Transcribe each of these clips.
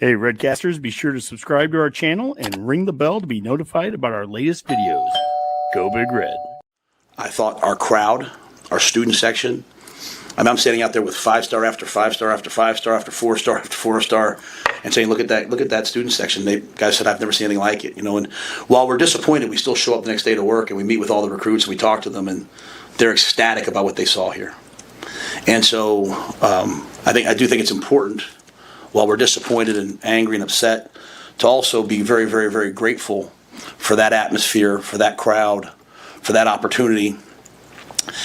Hey, Redcasters, be sure to subscribe to our channel and ring the bell to be notified about our latest videos. Go Big Red. I thought our crowd, our student section, I'm standing out there with 5-star after 5-star after 5-star after 4-star after 4-star and saying, look at that student section. Guys said, I've never seen anything like it, and while we're disappointed, we still show up the next day to work and we meet with all the recruits and we talk to them and they're ecstatic about what they saw here. And so I do think it's important, while we're disappointed and angry and upset, to also be very, very, very grateful for that atmosphere, for that crowd, for that opportunity.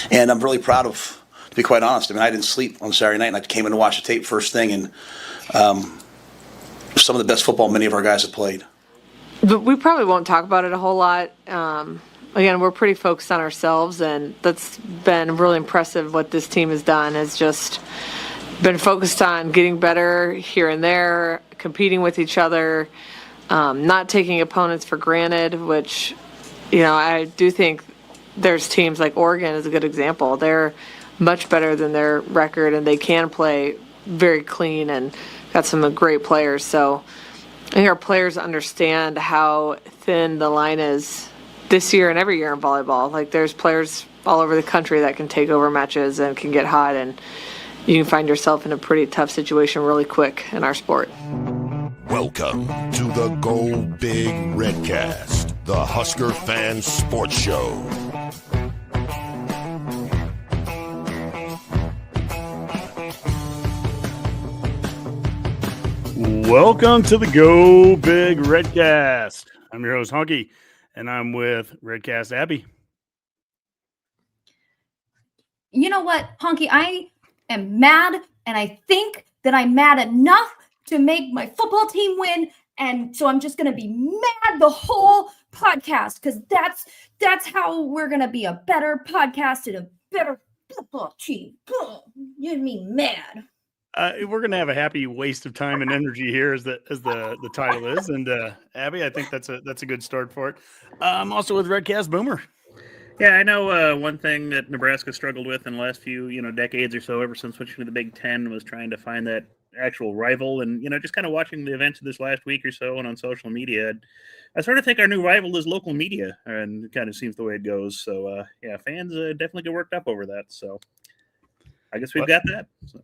And I'm really proud of, to be quite honest, I didn't sleep on Saturday night, and I came in to watch the tape first thing, and some of the best football many of our guys have played. But we probably won't talk about it a whole lot. Again, we're pretty focused on ourselves, and that's been really impressive what this team has done. Has just been focused on getting better here and there, competing with each other, not taking opponents for granted, which, I do think there's teams like Oregon is a good example. They're much better than their record, and they can play very clean and got some great players. So I think our players understand how thin the line is this year and every year in volleyball. Like, there's players all over the country that can take over matches and can get hot, and you can find yourself in a pretty tough situation really quick in our sport. Welcome to the Go Big Redcast, the Husker Fan Sports Show. Welcome to the Go Big Redcast. I'm your host, Honky, and I'm with Redcast Abby. You know what, Honky? I am mad, and I think that I'm mad enough to make my football team win, and so I'm just going to be mad the whole podcast, because that's how we're going to be a better podcast and a better football team. You and me mad. We're going to have a happy waste of time and energy here, as the title is, and Abby, I think that's a good start for it. I'm also with Redcast Boomer. Yeah, I know one thing that Nebraska struggled with in the last few, decades or so, ever since switching to the Big Ten, was trying to find that actual rival. And, just kind of watching the events of this last week or so and on social media, I sort of think our new rival is local media, and it kind of seems the way it goes. So, fans definitely get worked up over that. So I guess we've got that. So.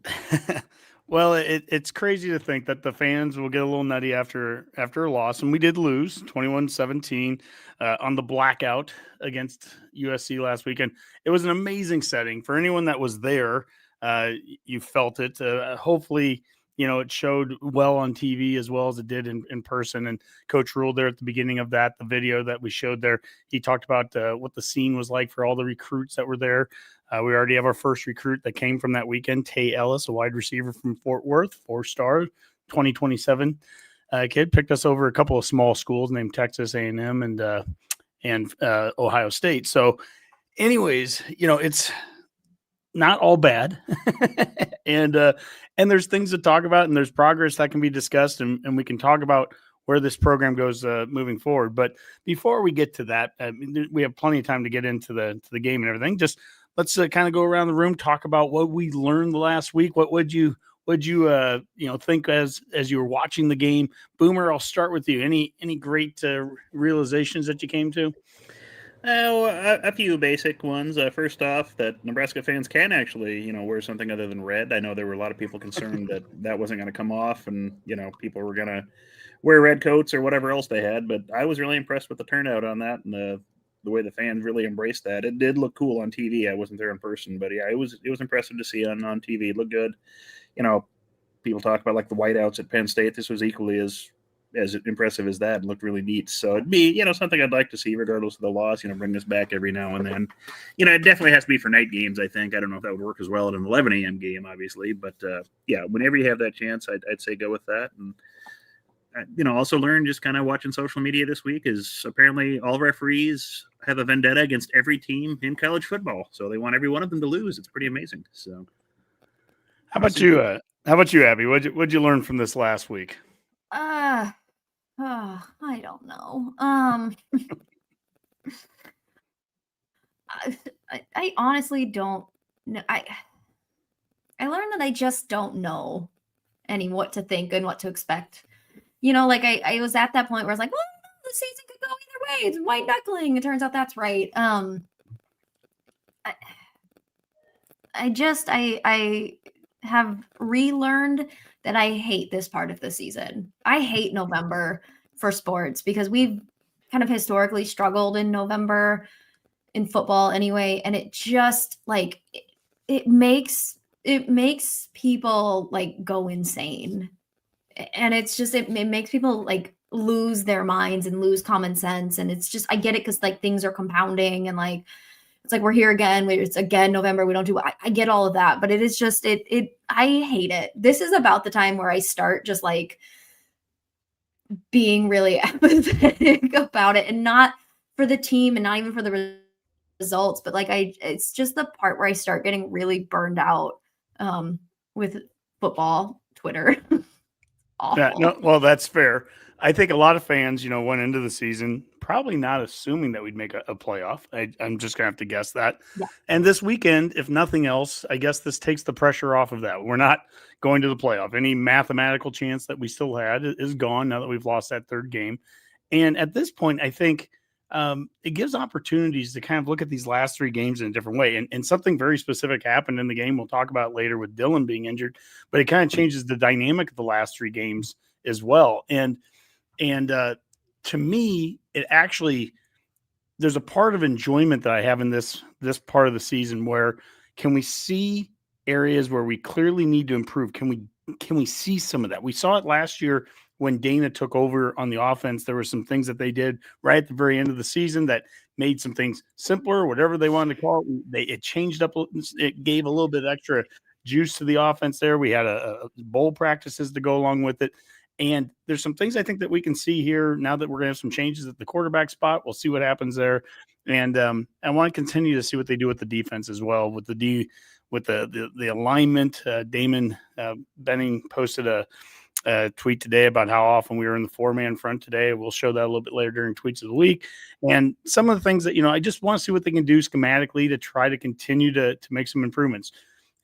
Well, it's crazy to think that the fans will get a little nutty after a loss, and we did lose 21-17 on the blackout against USC last weekend. It was an amazing setting for anyone that was there. You felt it. Hopefully, it showed well on TV as well as it did in person. And Coach Rule there at the beginning of the video that we showed there, he talked about what the scene was like for all the recruits that were there. We already have our first recruit that came from that weekend, Tay Ellis, a wide receiver from Fort Worth, 4-star, 2027 kid. Picked us over a couple of small schools named Texas A&M and Ohio State. So anyways, it's not all bad. and there's things to talk about, and there's progress that can be discussed, and we can talk about where this program goes moving forward. But before we get to that, we have plenty of time to get into the game and everything. Just let's kind of go around the room, talk about what we learned the last week. What would you think as you were watching the game? Boomer, I'll start with you. Any great realizations that you came to? A few basic ones. First off, that Nebraska fans can actually, wear something other than red. I know there were a lot of people concerned that wasn't going to come off, and people were going to wear red coats or whatever else they had. But I was really impressed with the turnout on that, and the way the fans really embraced that. It did look cool on TV. I wasn't there in person, but yeah, it was impressive to see on TV. It looked good. People talk about like the whiteouts at Penn State. This was equally as impressive as that, and looked really neat. So it'd be, something I'd like to see regardless of the loss, bring this back every now and then. It definitely has to be for night games, I think. I don't know if that would work as well at an 11 a.m. game, obviously, but whenever you have that chance, I'd say go with that. And also learn, just kind of watching social media this week, is apparently all referees have a vendetta against every team in college football. So they want every one of them to lose. It's pretty amazing. So how about you, Abby? What'd you learn from this last week? I don't know. I honestly don't know. I learned that I just don't know what to think and what to expect like I was at that point where I was like, well, the season could go either way. It's white knuckling. It turns out that's right. I have relearned that I hate this part of the season. I hate November for sports because we've kind of historically struggled in November in football anyway. And it just like, it makes people like go insane. And it's just, it makes people like lose their minds and lose common sense. And it's just, I get it. 'Cause like things are compounding and like, it's like, we're here again. It's again November. We don't do, I get all of that, but it is just, I hate it. This is about the time where I start just like being really apathetic about it, and not for the team and not even for the results, but like, it's just the part where I start getting really burned out with football Twitter. Awful. Yeah, no, well, that's fair. I think a lot of fans, went into the season probably not assuming that we'd make a playoff. I'm just going to have to guess that. Yeah. And this weekend, if nothing else, I guess this takes the pressure off of that. We're not going to the playoff. Any mathematical chance that we still had is gone now that we've lost that third game. And at this point, I think it gives opportunities to kind of look at these last three games in a different way. And something very specific happened in the game we'll talk about later with Dylan being injured, but it kind of changes the dynamic of the last three games as well. And to me, it actually, there's a part of enjoyment that I have in this part of the season where can we see areas where we clearly need to improve? Can we see some of that? We saw it last year when Dana took over on the offense. There were some things that they did right at the very end of the season that made some things simpler, whatever they wanted to call it. It changed up. It gave a little bit extra juice to the offense there. We had a bowl practices to go along with it. And there's some things I think that we can see here now that we're going to have some changes at the quarterback spot. We'll see what happens there. And I want to continue to see what they do with the defense as well, with the alignment. Damon Benning posted a tweet today about how often we were in the 4-man front today. We'll show that a little bit later during tweets of the week. And some of the things that, I just want to see what they can do schematically to try to continue to make some improvements.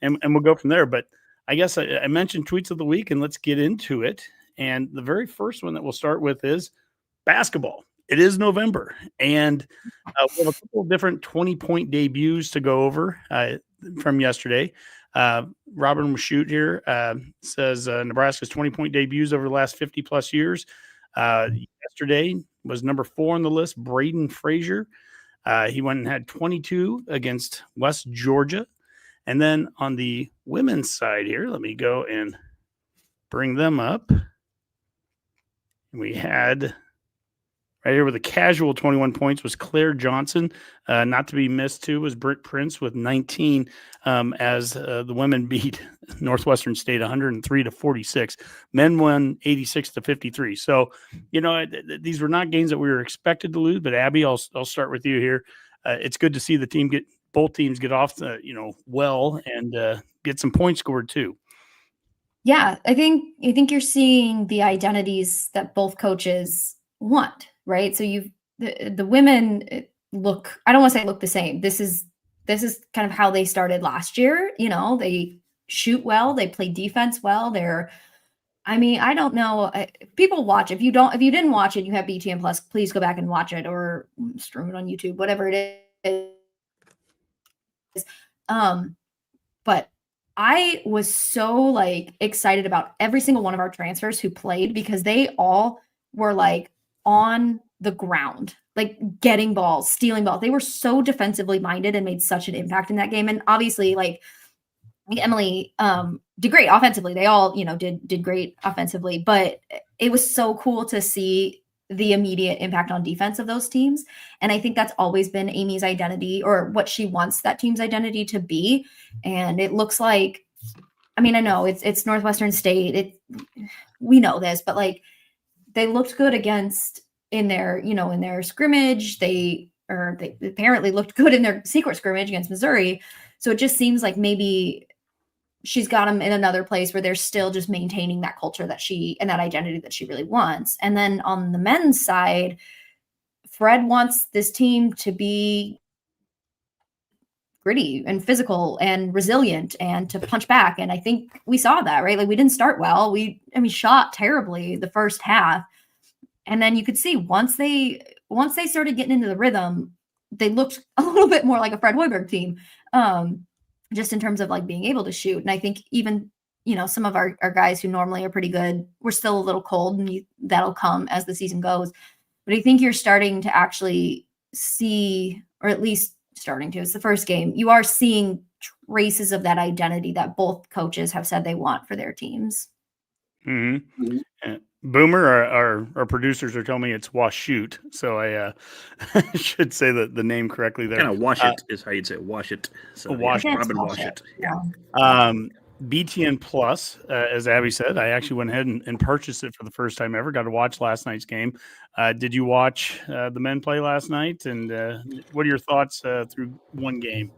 And we'll go from there. But I guess I mentioned tweets of the week, and let's get into it. And the very first one that we'll start with is basketball. It is November, and we have a couple of different 20-point debuts to go over from yesterday. Robin Mashoot here says Nebraska's 20-point debuts over the last 50-plus years. Yesterday was number 4 on the list, Braden Frazier. He went and had 22 against West Georgia. And then on the women's side here, let me go and bring them up. We had right here with a casual 21 points was Claire Johnson. Not to be missed, too, was Britt Prince with 19 as the women beat Northwestern State 103-46. Men won 86-53. So, these were not games that we were expected to lose. But, Abby, I'll start with you here. It's good to see both teams get off well and get some points scored, too. Yeah, I think you're seeing the identities that both coaches want, right? So the women look, I don't want to say look the same. This is kind of how they started last year. They shoot well, they play defense well. I don't know. People watch. If you didn't watch it, you have BTN Plus, please go back and watch it or stream it on YouTube, whatever it is. But I was so excited about every single one of our transfers who played because they all were on the ground, getting balls, stealing balls. They were so defensively minded and made such an impact in that game. And obviously Emily did great offensively. They all, did great offensively, but it was so cool to see the immediate impact on defense of those teams. And I think that's always been Amy's identity, or what she wants that team's identity to be. And it looks like, I know it's Northwestern State. We know this, but they looked good in their scrimmage. They apparently looked good in their secret scrimmage against Missouri. So it just seems like maybe she's got them in another place where they're still just maintaining that culture and that identity that she really wants. And then on the men's side, Fred wants this team to be gritty and physical and resilient and to punch back. And I think we saw that, right? Like we didn't start well. We shot terribly the first half. And then you could see once they started getting into the rhythm, they looked a little bit more like a Fred Hoiberg team, just in terms of like being able to shoot. And I think even, some of our guys who normally are pretty good, we're still a little cold, and that'll come as the season goes. But I think you're starting to actually see, or at least starting to, it's the first game, you are seeing traces of that identity that both coaches have said they want for their teams. Mm-hmm. Boomer, our producers are telling me it's wash shoot, so I should say the name correctly there. Kind of wash it is how you'd say wash it. So wash yeah, Robin wash it. Yeah. BTN Plus, as Abby said, I actually went ahead and purchased it for the first time ever. Got to watch last night's game. Did you watch the men play last night? And what are your thoughts through one game?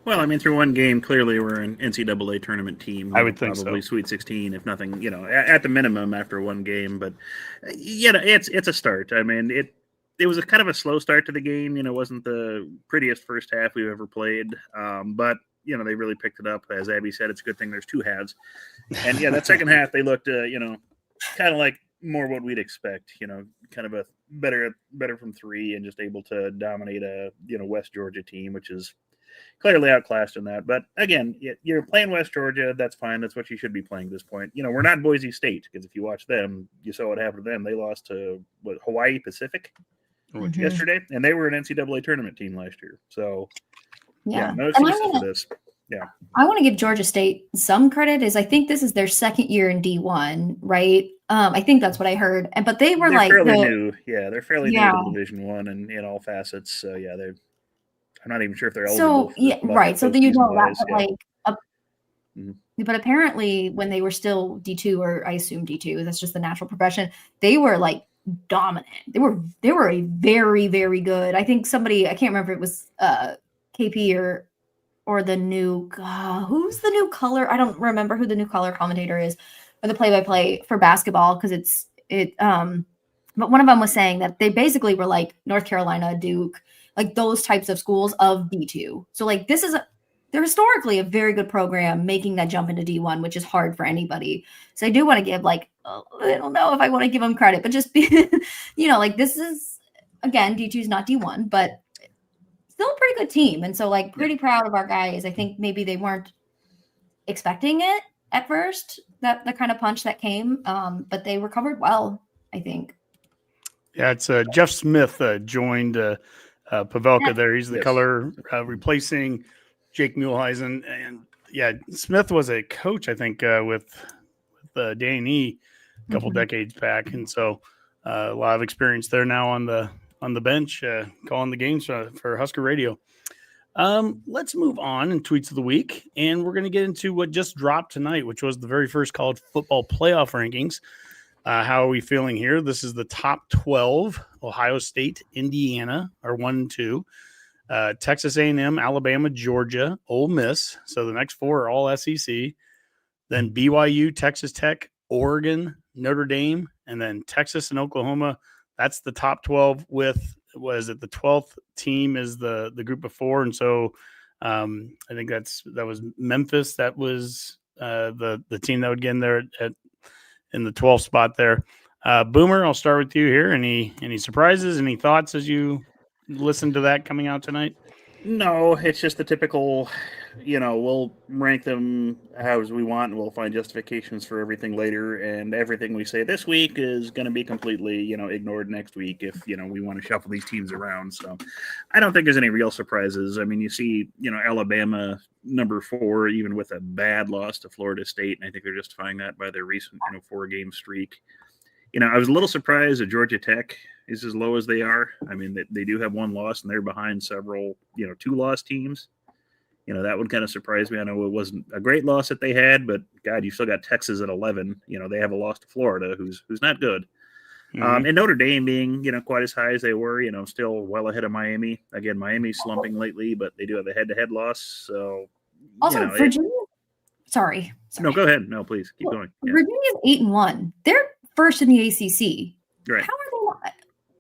Well, I mean, through one game, clearly we're an NCAA tournament team. I would think probably so. Sweet 16, if nothing, at the minimum after one game. But it's a start. I mean, it was a kind of a slow start to the game. It wasn't the prettiest first half we've ever played, but they really picked it up. As Abby said, it's a good thing there's two halves. And that second half they looked, kind of like more what we'd expect. Kind of a better from three and just able to dominate a West Georgia team, which is clearly outclassed in that. But again, you're playing West Georgia. That's fine. That's what you should be playing at this point. We're not Boise State, because if you watch them, you saw what happened to them. They lost to Hawaii Pacific yesterday, and they were an NCAA tournament team last year. So no excuses for this. Yeah, I want to give Georgia State some credit. I think this is their second year in D1, right? I think that's what I heard. But they're fairly new. Yeah, they're fairly new to Division I and in all facets. So I'm not even sure if they're eligible. Right. So then you know that, but apparently when they were still D2, or I assume D2, that's just the natural progression. They were like dominant. They were a very, very good. I think somebody, I can't remember if it was KP or the new who's the new color. I don't remember who the new color commentator is, or the play-by-play for basketball, because but one of them was saying that they basically were like North Carolina, Duke, like those types of schools of D2. So like they're historically a very good program making that jump into D1, which is hard for anybody. So I do want to give I don't know if I want to give them credit, but just be, this is, again, D2 is not D1, but still a pretty good team. And so pretty proud of our guys. I think maybe they weren't expecting it at first, that the kind of punch that came, but they recovered well, I think. Yeah, it's Jeff Smith joined Pavelka there. He's the color replacing Jake Muehlheisen. And Smith was a coach, I think, with Danny a couple decades back. And so a lot of experience there now on the bench, calling the games for Husker Radio. Let's move on in Tweets of the Week. And we're going to get into what just dropped tonight, which was the very first college football playoff rankings. How are we feeling here? This is the top 12. Ohio State, Indiana are 1 and 2. Texas A&M, Alabama, Georgia, Ole Miss. So the next four are all SEC. Then BYU, Texas Tech, Oregon, Notre Dame, and then Texas and Oklahoma. That's the top 12 with, the 12th team is the group of four. And so I think that was Memphis. That was the team that would get in there in the 12th spot there. Boomer, I'll start with you here. Any surprises, any thoughts as you listen to that coming out tonight? No, it's just the typical, we'll rank them as we want, and we'll find justifications for everything later, and everything we say this week is going to be completely, ignored next week if, we want to shuffle these teams around. So I don't think there's any real surprises. I mean, you see, Alabama number 4, even with a bad loss to Florida State, and I think they're justifying that by their recent, 4-game streak. I was a little surprised that Georgia Tech is as low as they are. I mean, they do have one loss, and they're behind several, 2-loss teams. That would kind of surprise me. I know it wasn't a great loss that they had, but God, you still got Texas at 11. They have a loss to Florida, who's not good. Mm-hmm. And Notre Dame being, quite as high as they were, still well ahead of Miami. Again, Miami's slumping lately, but they do have a head-to-head loss. So also Virginia. Sorry. No, go ahead. No, please keep going. Yeah. Virginia's 8-1. They're first in the ACC. Right. How are they?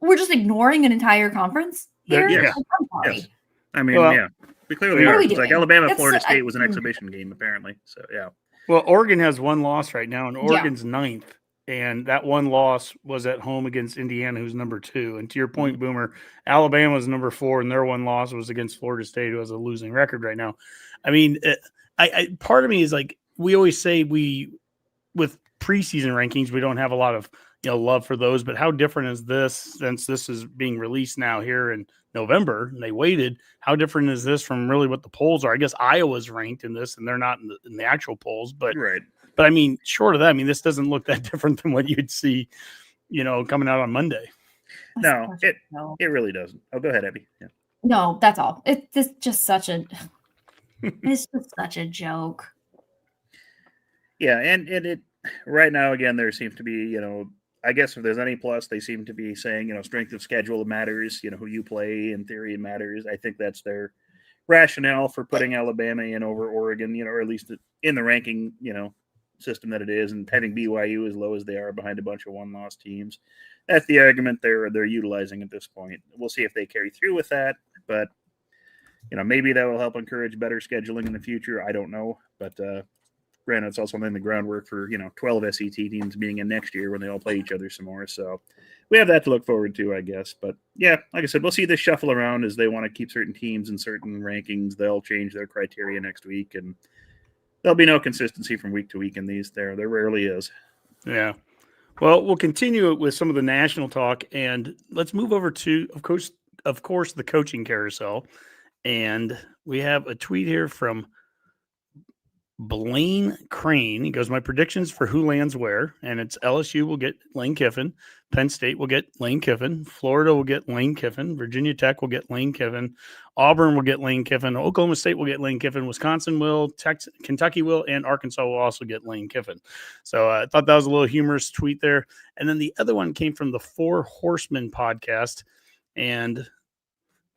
We're just ignoring an entire conference here. Yeah. I'm sorry. Yes. I mean, We clearly What are are. we It's like doing? Alabama, That's- Florida State was an exhibition game, apparently. So, yeah. Well, Oregon has one loss right now, and Yeah. Oregon's ninth. And that one loss was at home against Indiana, who's number 2. And to your point, Boomer, Alabama's number 4, and their one loss was against Florida State, who has a losing record right now. I mean, part of me is like, we always say with preseason rankings, we don't have a lot of love for those, but how different is this since this is being released now here in November and they waited? How different is this from really what the polls are? I guess Iowa's ranked in this and they're not in the actual polls, but Right. But I mean, short of that, I mean, this doesn't look that different than what you'd see, coming out on Monday. No, it really doesn't. Oh, go ahead, Abby. Yeah. No, that's all. It's just such a it's just such a joke. Yeah, and it right now again there seems to be, I guess if there's any plus, they seem to be saying, strength of schedule matters, who you play in theory matters. I think that's their rationale for putting Alabama in over Oregon, or at least in the ranking, system that it is, and having BYU as low as they are behind a bunch of one-loss teams. That's the argument they're utilizing at this point. We'll see if they carry through with that, but maybe that will help encourage better scheduling in the future. I don't know, but granted, it's also laying the groundwork for 12 SEC teams being in next year when they all play each other some more. So we have that to look forward to, I guess. But yeah, like I said, we'll see this shuffle around as they want to keep certain teams in certain rankings. They'll change their criteria next week, and there'll be no consistency from week to week in these. There rarely is. Yeah. Well, we'll continue with some of the national talk, and let's move over to, of course, the coaching carousel. And we have a tweet here from Blaine Crane. He goes, my predictions for who lands where, and it's LSU will get Lane Kiffin, Penn State will get Lane Kiffin, Florida will get Lane Kiffin, Virginia Tech will get Lane Kiffin, Auburn will get Lane Kiffin, Oklahoma State will get Lane Kiffin, Wisconsin will, Kentucky will, and Arkansas will also get Lane Kiffin. So I thought that was a little humorous tweet there. And then the other one came from the Four Horsemen podcast, and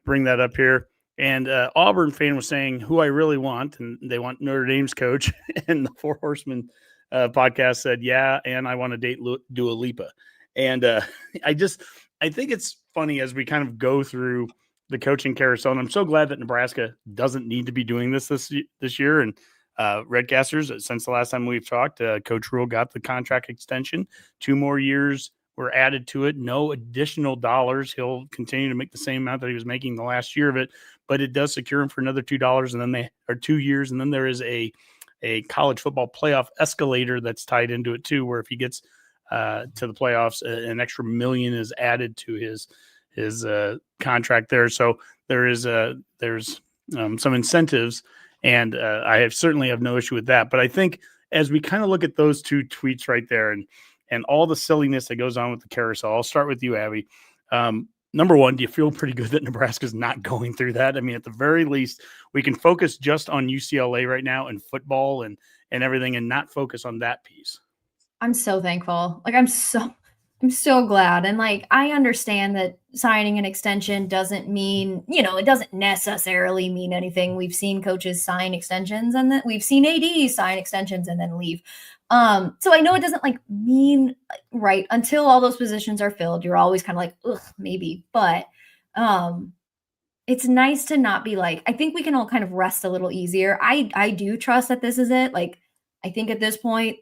bring that up here. And Auburn fan was saying who I really want, and they want Notre Dame's coach. And the Four Horsemen podcast said, yeah, and I want to date Dua Lipa. And I think it's funny as we kind of go through the coaching carousel, and I'm so glad that Nebraska doesn't need to be doing this year. And Redcasters, since the last time we've talked, Coach Rule got the contract extension, 2 more years were added to it, no additional dollars. He'll continue to make the same amount that he was making the last year of it, but it does secure him for another $2, and then 2 years. And then there is a college football playoff escalator that's tied into it too, where if he gets to the playoffs, an extra $1 million is added to his contract there. So there's some incentives, and I certainly have no issue with that. But I think as we kind of look at those 2 tweets right there, and all the silliness that goes on with the carousel, I'll start with you, Abby. Number one, do you feel pretty good that Nebraska's not going through that? I mean, at the very least, we can focus just on UCLA right now and football and everything, and not focus on that piece. I'm so thankful. Like, I'm so glad. And like, I understand that signing an extension doesn't mean, it doesn't necessarily mean anything. We've seen coaches sign extensions, and then we've seen ADs sign extensions and then leave. So I know it doesn't mean right until all those positions are filled. You're always kind of like, ugh, maybe, but, it's nice to not be I think we can all kind of rest a little easier. I do trust that this is it. I think at this point,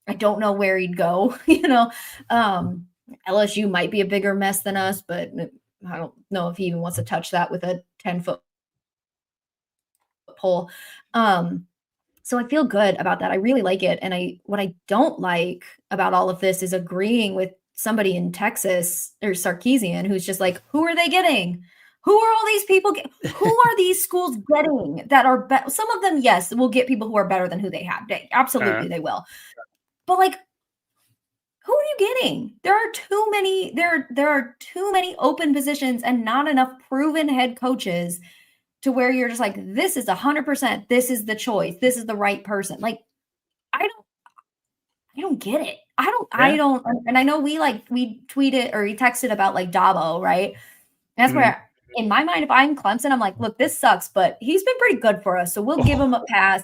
I don't know where he'd go, LSU might be a bigger mess than us, but I don't know if he even wants to touch that with a 10-foot pole. So I feel good about that. I really like it. And what I don't like about all of this is agreeing with somebody in Texas or Sarkeesian, who's just like, who are they getting? Who are all these people? Who are these schools getting that are some of them, yes, will get people who are better than who they have. Absolutely, they will. But who are you getting? There are too many. There are too many open positions and not enough proven head coaches to where you're just like, this is 100%. This is the choice. This is the right person. I don't get it. I don't. And I know we tweeted or we texted about Dabo, right? And that's where, in my mind, if I'm Clemson, I'm like, look, this sucks, but he's been pretty good for us, so we'll give him a pass.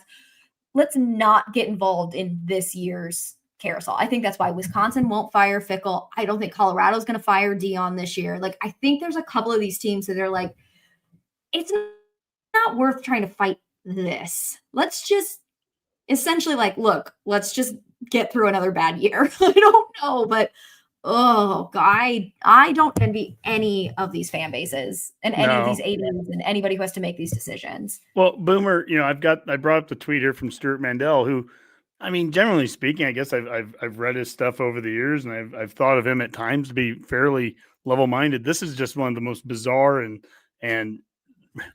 Let's not get involved in this year's carousel. I think that's why Wisconsin won't fire Fickle. I don't think Colorado's going to fire Dion this year. I think there's a couple of these teams that are it's not worth trying to fight this. Let's just essentially look, let's just get through another bad year. I don't know, but oh God, I don't envy any of these fan bases and any of these ADs and anybody who has to make these decisions. Well, Boomer, I brought up the tweet here from Stuart Mandel, who, I mean, generally speaking, I guess I've read his stuff over the years, and I've thought of him at times to be fairly level-minded. This is just one of the most bizarre and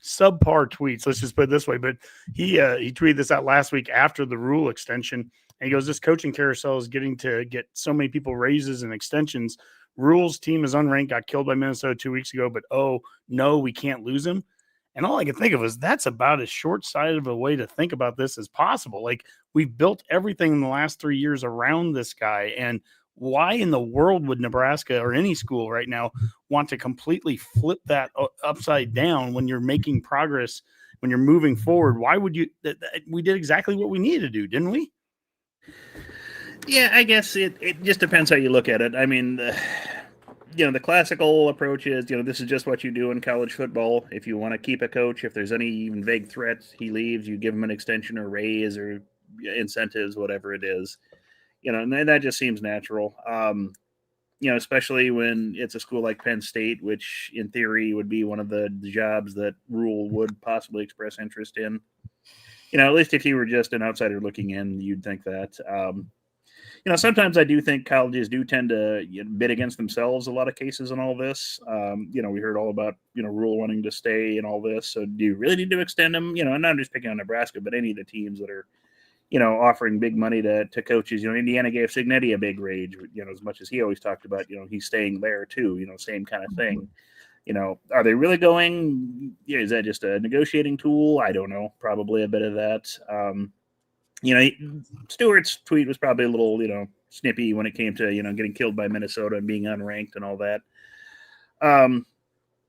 subpar tweets. Let's just put it this way. But he tweeted this out last week after the rule extension, and he goes, "This coaching carousel is getting to get so many people raises and extensions. Rules team is unranked, got killed by Minnesota 2 weeks ago, but oh no, we can't lose him." And all I could think of was that's about as short-sighted of a way to think about this as possible. Like, we've built everything in the last 3 years around this guy. And why in the world would Nebraska or any school right now want to completely flip that upside down when you're making progress, when you're moving forward? Why would you? We did exactly what we needed to do, didn't we? Yeah, I guess it just depends how you look at it. I mean, the classical approach is, this is just what you do in college football. If you want to keep a coach, if there's any even vague threats, he leaves, you give him an extension or raise or incentives, whatever it is. And that just seems natural. Especially when it's a school like Penn State, which in theory would be one of the jobs that Rule would possibly express interest in. At least if you were just an outsider looking in, you'd think that. Sometimes I do think colleges do tend to bid against themselves a lot of cases in all this. We heard all about, Rule wanting to stay and all this. So do you really need to extend them? And not just picking on Nebraska, but any of the teams that are, offering big money to coaches. Indiana gave Signetti a big raise, as much as he always talked about, he's staying there too, same kind of thing. Are they really going? Is that just a negotiating tool? I don't know. Probably a bit of that. Stewart's tweet was probably a little, snippy when it came to, getting killed by Minnesota and being unranked and all that.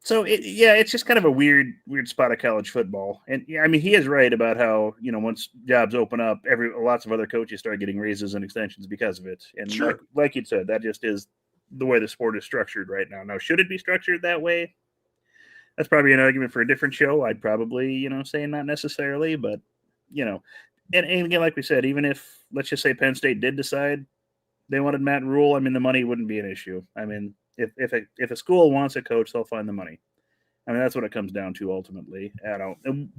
So it's just kind of a weird spot of college football. And I mean, he is right about how, once jobs open up, lots of other coaches start getting raises and extensions because of it. And sure, like you said, that just is the way the sport is structured right now. Now, should it be structured that way? That's probably an argument for a different show. I'd probably, say not necessarily, but, and again, like we said, even if, let's just say Penn State did decide they wanted Matt Rule, I mean, the money wouldn't be an issue. I mean, if a school wants a coach, they'll find the money. I mean, that's what it comes down to ultimately.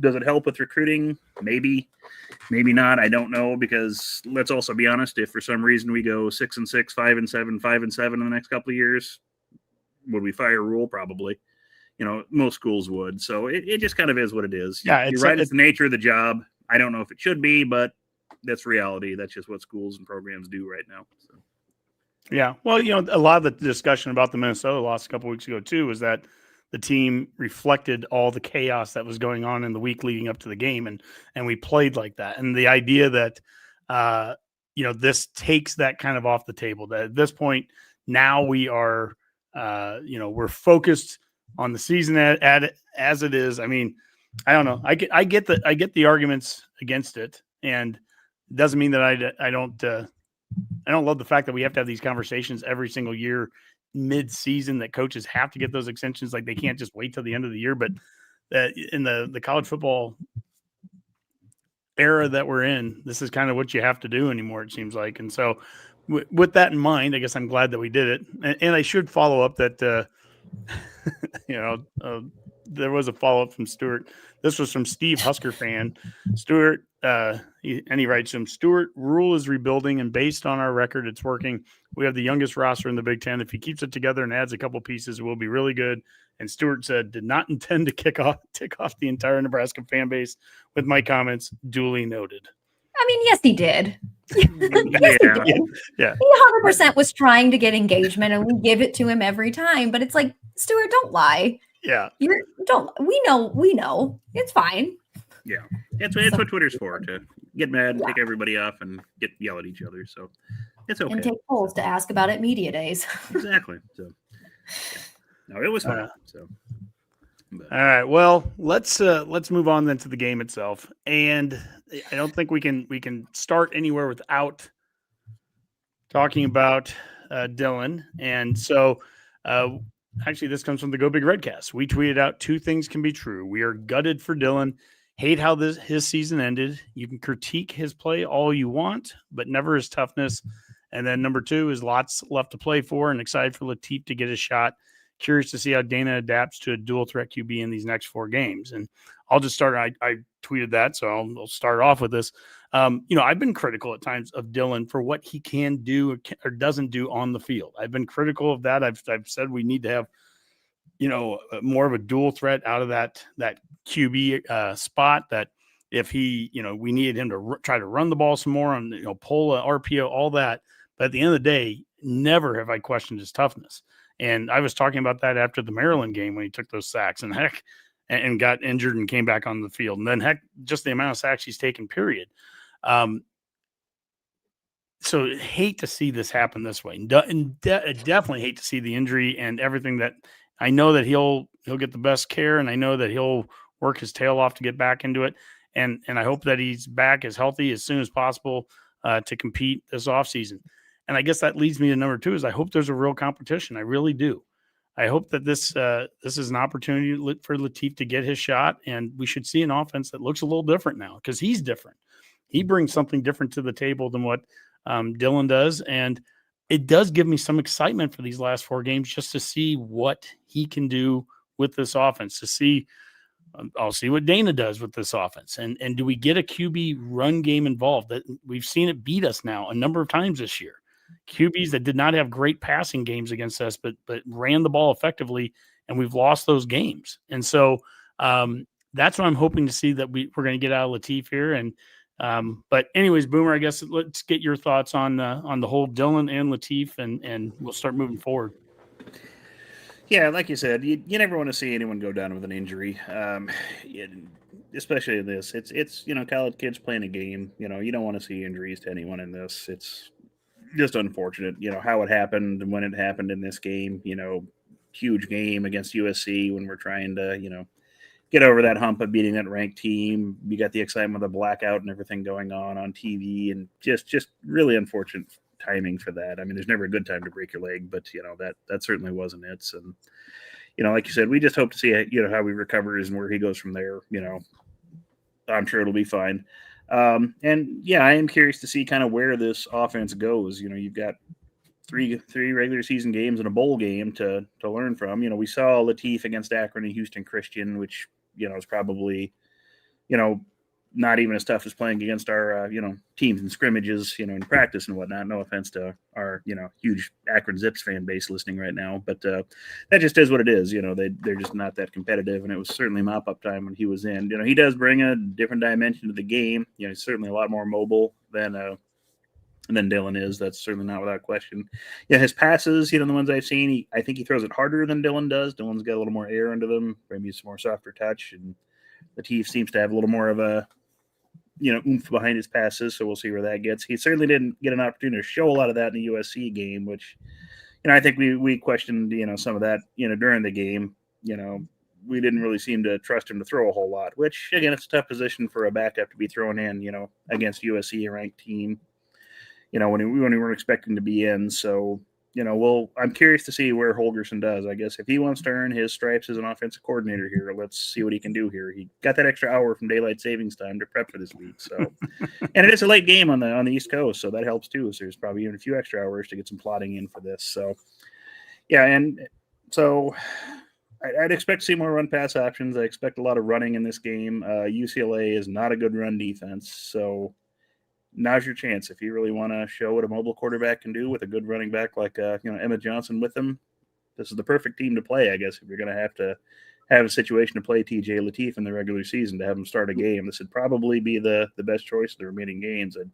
Does it help with recruiting? Maybe, maybe not. I don't know, because let's also be honest. If for some reason we go 6-6, 5-7, 5-7 in the next couple of years, would we fire Rule? Probably. Most schools would. So it just kind of is what it is. Yeah, you're right. It's the nature of the job. I don't know if it should be, but that's reality. That's just what schools and programs do right now. So. Yeah. Well, a lot of the discussion about the Minnesota loss a couple weeks ago too was that the team reflected all the chaos that was going on in the week leading up to the game, and we played like that. And the idea that this takes that kind of off the table. That at this point now we are we're focused on the season as it is. I mean, I don't know. I get the arguments against it, and it doesn't mean that I don't love the fact that we have to have these conversations every single year mid-season, that coaches have to get those extensions. Like, they can't just wait till the end of the year. But in the college football era that we're in, this is kind of what you have to do anymore, it seems like. And so with that in mind, I guess I'm glad that we did it. And I should follow up that, there was a follow-up from Stuart. This was from Steve, Husker fan. Stuart, he writes him, Stuart, Rule is rebuilding, and based on our record, it's working. We have the youngest roster in the Big Ten. If he keeps it together and adds a couple pieces, it will be really good. And Stuart said, did not intend to tick off the entire Nebraska fan base with my comments. Duly noted. I mean, yes, he did. Yes, he did. Yeah. He 100% was trying to get engagement, and we give it to him every time. But it's like, Stuart, don't lie. Yeah. We know. It's fine. Yeah. It's what Twitter's for, to get mad, take everybody off, and yell at each other. So it's okay. And take polls to ask about at media days. Exactly. So no, it was fun. All right. Well, let's move on then to the game itself. And I don't think we can start anywhere without talking about Dylan. And so actually, this comes from the Go Big Redcast. We tweeted out 2 things can be true. We are gutted for Dylan. Hate how his season ended. You can critique his play all you want, but never his toughness. And then number 2 is lots left to play for and excited for Lateef to get a shot. Curious to see how Dana adapts to a dual threat QB in these next 4 games. And I'll just start. I tweeted that, so I'll start off with this. I've been critical at times of Dylan for what he can do or doesn't do on the field. I've been critical of that. I've said we need to have, more of a dual threat out of that QB spot. That if he, we needed him to try to run the ball some more and pull a RPO, all that. But at the end of the day, never have I questioned his toughness. And I was talking about that after the Maryland game when he took those sacks and got injured and came back on the field. And then just the amount of sacks he's taken, period. So hate to see this happen this way. And definitely hate to see the injury and everything. That I know that he'll get the best care, and I know that he'll work his tail off to get back into it. And I hope that he's back as healthy as soon as possible to compete this offseason. And I guess that leads me to number 2 is I hope there's a real competition. I really do. I hope that this is an opportunity for Lateef to get his shot, and we should see an offense that looks a little different now because he's different. He brings something different to the table than what Dylan does, and it does give me some excitement for these last 4 games just to see what he can do with this offense, to see I'll see what Dana does with this offense. And do we get a QB run game involved? That we've seen it beat us now a number of times this year. QBs that did not have great passing games against us, but ran the ball effectively, and we've lost those games. And so that's what I'm hoping to see, that we're going to get out of Lateef here. And but anyways, Boomer, I guess let's get your thoughts on the whole Dylan and Lateef, and we'll start moving forward. Yeah, like you said, you never want to see anyone go down with an injury, especially in this. It's college kids playing a game. You don't want to see injuries to anyone in this. It's just unfortunate, how it happened and when it happened in this game. Huge game against USC when we're trying to get over that hump of beating that ranked team. You got the excitement of the blackout and everything going on TV, and just really unfortunate timing for that. I mean, there's never a good time to break your leg, but that certainly wasn't it. And like you said, we just hope to see how he recovers and where he goes from there. I'm sure it'll be fine. And yeah, I am curious to see kind of where this offense goes. You've got three regular season games and a bowl game to learn from. We saw Lateef against Akron and Houston Christian, which is probably not even as tough as playing against our, teams and scrimmages, in practice and whatnot. No offense to our, huge Akron Zips fan base listening right now, but that just is what it is. They're just not that competitive, and it was certainly mop-up time when he was in. He does bring a different dimension to the game. He's certainly a lot more mobile than Dylan is. That's certainly not without question. His passes, the ones I've seen, I think he throws it harder than Dylan does. Dylan's got a little more air under them, maybe some more softer touch, and Lateef seems to have a little more of a oomph behind his passes, so we'll see where that gets. He certainly didn't get an opportunity to show a lot of that in the USC game, which, I think we questioned, some of that, during the game. We didn't really seem to trust him to throw a whole lot, which, again, it's a tough position for a backup to be thrown in, against USC, a ranked team, when we weren't expecting to be in. So, I'm curious to see where Holgerson does. I guess if he wants to earn his stripes as an offensive coordinator here, let's see what he can do here. He got that extra hour from daylight savings time to prep for this week. So, and it is a late game on the East Coast, so that helps too. So there's probably even a few extra hours to get some plotting in for this. So, yeah, and so I'd expect to see more run pass options. I expect a lot of running in this game. UCLA is not a good run defense, so now's your chance. If you really want to show what a mobile quarterback can do with a good running back like Emmett Johnson with him, this is the perfect team to play, I guess. If you're going to have a situation to play TJ Lateef in the regular season, to have him start a game, this would probably be the best choice of the remaining games. And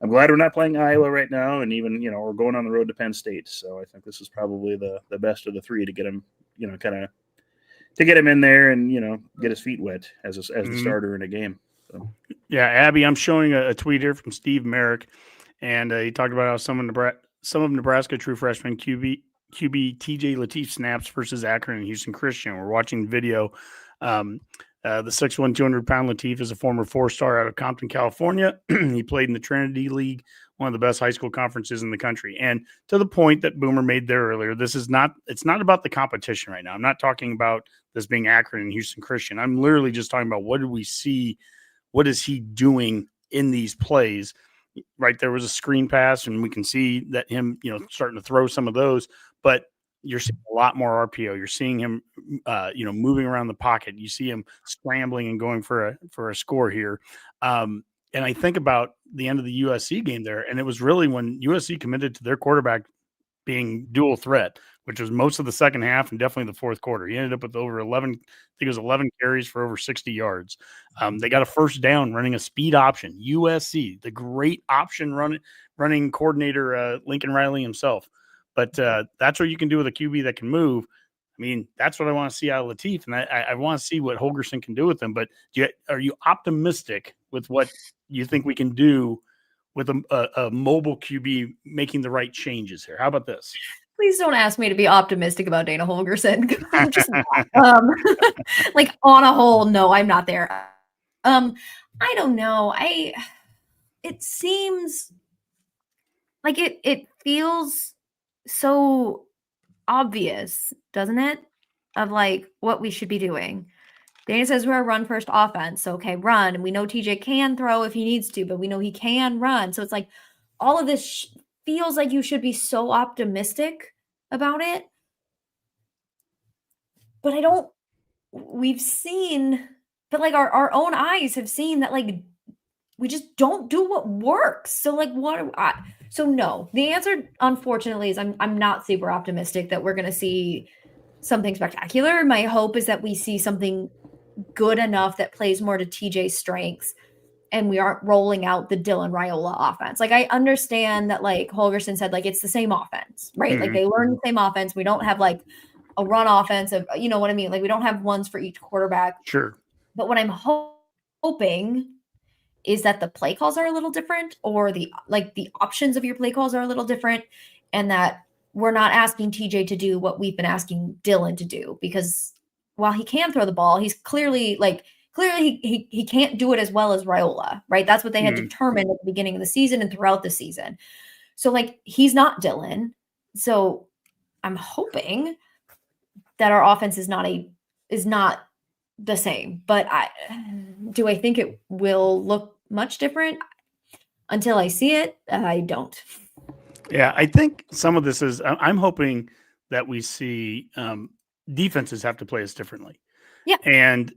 I'm glad we're not playing Iowa right now, and even we're going on the road to Penn State. So I think this is probably the best of the three to get him to get him in there and get his feet wet as the starter in a game. So. Yeah, Abby, I'm showing a tweet here from Steve Merrick, and he talked about how some of Nebraska true freshman QB TJ Lateef snaps versus Akron and Houston Christian. We're watching video. The 6'1", 200-pound Lateef is a former 4-star out of Compton, California. He played in the Trinity League one of the best high school conferences in the country. And to the point that Boomer made there earlier, it's not about the competition right now. I'm not talking about this being Akron and Houston Christian. I'm literally just talking about what did we see? What is he doing in these plays? Right, there was a screen pass, and we can see that him, starting to throw some of those, but you're seeing a lot more RPO. You're seeing him, moving around the pocket. You see him scrambling and going for a score here. And I think about the end of the USC game there, and it was really when USC committed to their quarterback being dual threat, which was most of the second half and definitely the fourth quarter. He ended up with over 11, I think it was 11 carries for over 60 yards. They got a first down running a speed option. USC, the great option running coordinator, Lincoln Riley himself. But that's what you can do with a QB that can move. I mean, that's what I want to see out of Lateef, and I want to see what Holgorsen can do with him. But are you optimistic with what you think we can do with a mobile QB making the right changes here? How about this? Please don't ask me to be optimistic about Dana Holgorsen. I'm just not. Like on a whole, no, I'm not there. I don't know. It seems like it feels so obvious, doesn't it? Of like what we should be doing. Dana says we're a run-first offense. So, okay, run. And we know TJ can throw if he needs to, but we know he can run. So it's like all of this feels like you should be so optimistic about it. But we've seen, but like our own eyes have seen that like we just don't do what works. So like so no, the answer unfortunately is I'm not super optimistic that we're going to see something spectacular. My hope is that we see something good enough that plays more to TJ's strengths and we aren't rolling out the Dylan Raiola offense. Like I understand that like Holgorsen said, like it's the same offense, right? Mm-hmm. Like they learn the same offense. We don't have like a run offense of, you know what I mean? Like we don't have ones for each quarterback. Sure. But what I'm hoping is that the play calls are a little different, or the options of your play calls are a little different, and that we're not asking TJ to do what we've been asking Dylan to do, because while he can throw the ball, he's clearly he can't do it as well as Raiola, right? That's what they had determined at the beginning of the season and throughout the season. So like he's not Dylan. So I'm hoping that our offense is not the same, but do I think it will look much different? Until I see it, I don't. Yeah, I think some of this is I'm hoping that we see defenses have to play us differently. Yeah. And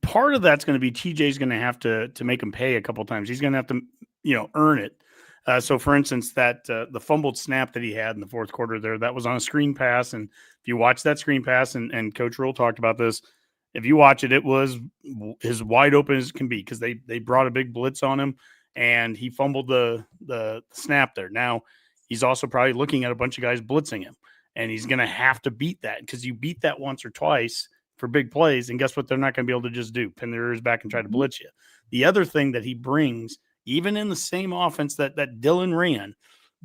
part of that's going to be TJ's going to have to make him pay a couple of times. He's going to have to, earn it. So for instance, that the fumbled snap that he had in the fourth quarter there, that was on a screen pass. And if you watch that screen pass, and Coach Rule talked about this, if you watch it, it was as wide open as it can be, because they brought a big blitz on him and he fumbled the snap there. Now he's also probably looking at a bunch of guys blitzing him, and he's going to have to beat that, because you beat that once or twice for big plays, and guess what? They're not going to be able to just do pin their ears back and try to blitz you. The other thing that he brings, even in the same offense that Dylan ran,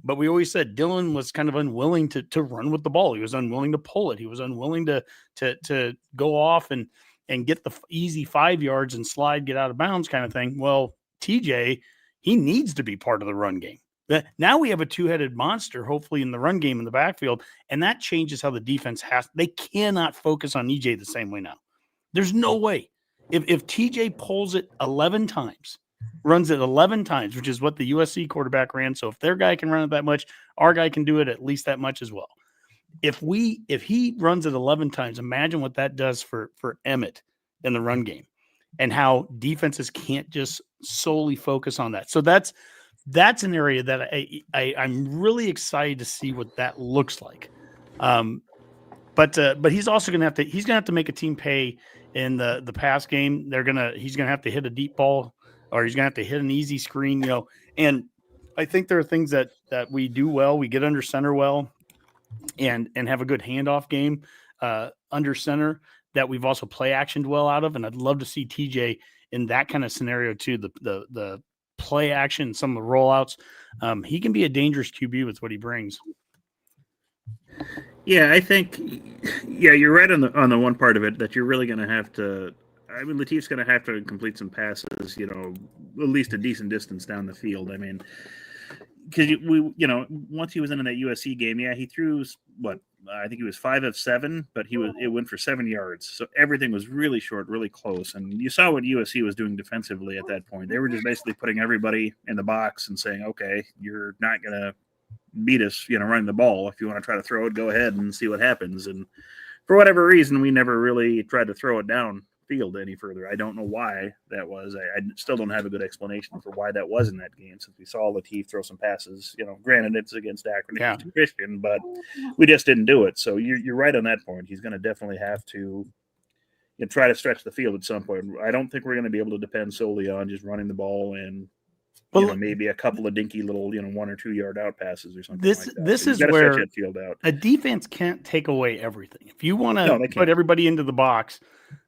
but we always said Dylan was kind of unwilling to run with the ball. He was unwilling to pull it. He was unwilling to go off and get the easy 5 yards and slide, get out of bounds kind of thing. Well, TJ, he needs to be part of the run game. Now we have a two-headed monster, hopefully, in the run game in the backfield, and that changes how the defense they cannot focus on EJ the same way now. There's no way. If TJ pulls it 11 times, runs it 11 times, which is what the USC quarterback ran. So if their guy can run it that much, our guy can do it at least that much as well. If he runs it 11 times, imagine what that does for Emmett in the run game, and how defenses can't just solely focus on that. So that's an area that I'm really excited to see what that looks like. But he's also going to have to make a team pay in the pass game. He's going to have to hit a deep ball, or he's going to have to hit an easy screen, and I think there are things that we do well. We get under center well and have a good handoff game under center that we've also play actioned well out of. And I'd love to see TJ in that kind of scenario too. The play action, some of the rollouts. He can be a dangerous QB with what he brings. Yeah, I think, you're right on the one part of it, that you're really going to have to. I mean, Lateef's going to have to complete some passes, at least a decent distance down the field. I mean, because once he was in that USC game, yeah, he threw what I think he was 5 of 7, but it went for 7 yards. So everything was really short, really close. And you saw what USC was doing defensively at that point. They were just basically putting everybody in the box and saying, okay, you're not going to beat us, running the ball. If you want to try to throw it, go ahead and see what happens. And for whatever reason, we never really tried to throw it down field any further. I don't know why that was. I still don't have a good explanation for why that was in that game, since we saw Lateef throw some passes. Granted, it's against Akron and Christian, but we just didn't do it. So you're right on that point. He's going to definitely have to try to stretch the field at some point. I don't think we're going to be able to depend solely on just running the ball and maybe a couple of dinky little 1 or 2 yard out passes or something. This is where a defense can't take away everything. If you want to put everybody into the box,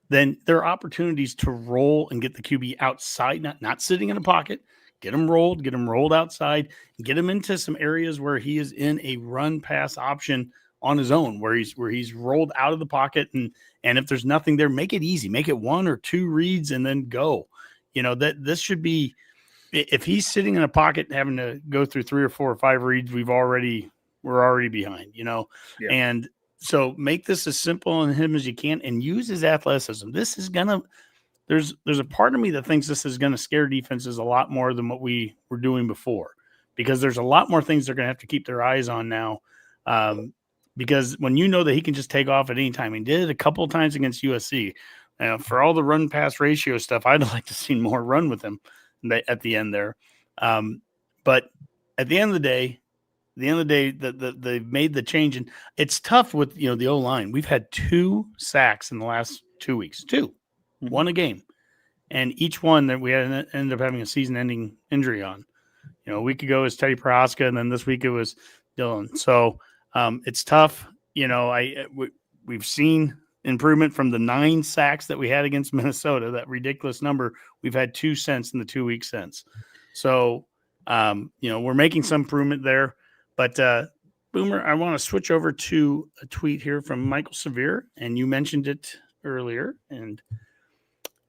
then there are opportunities to roll and get the QB outside, not sitting in a pocket. Get him rolled outside, get him into some areas where he is in a run pass option on his own, where he's rolled out of the pocket, and if there's nothing there, make it easy, make it 1 or 2 reads and then go. That this should be, if he's sitting in a pocket having to go through 3 or 4 or 5 reads, we're already behind, and so make this as simple on him as you can and use his athleticism. This is there's a part of me that thinks this is going to scare defenses a lot more than what we were doing before, because there's a lot more things they're going to have to keep their eyes on now. Because when that he can just take off at any time, he did it a couple of times against USC. For all the run pass ratio stuff, I'd like to see more run with him at the end there. But at the end of the day, they've made the change, and it's tough with the O-line. We've had 2 sacks in the last 2 weeks, 2, 1 a game, and each one that we ended up having a season-ending injury on. A week ago it was Teddy Prohaska, and then this week it was Dylan. So it's tough. We've seen improvement from the 9 sacks that we had against Minnesota, that ridiculous number. We've had 2 since in the 2 weeks since. So we're making some improvement there. But, Boomer, I want to switch over to a tweet here from Michael Severe, and you mentioned it earlier, and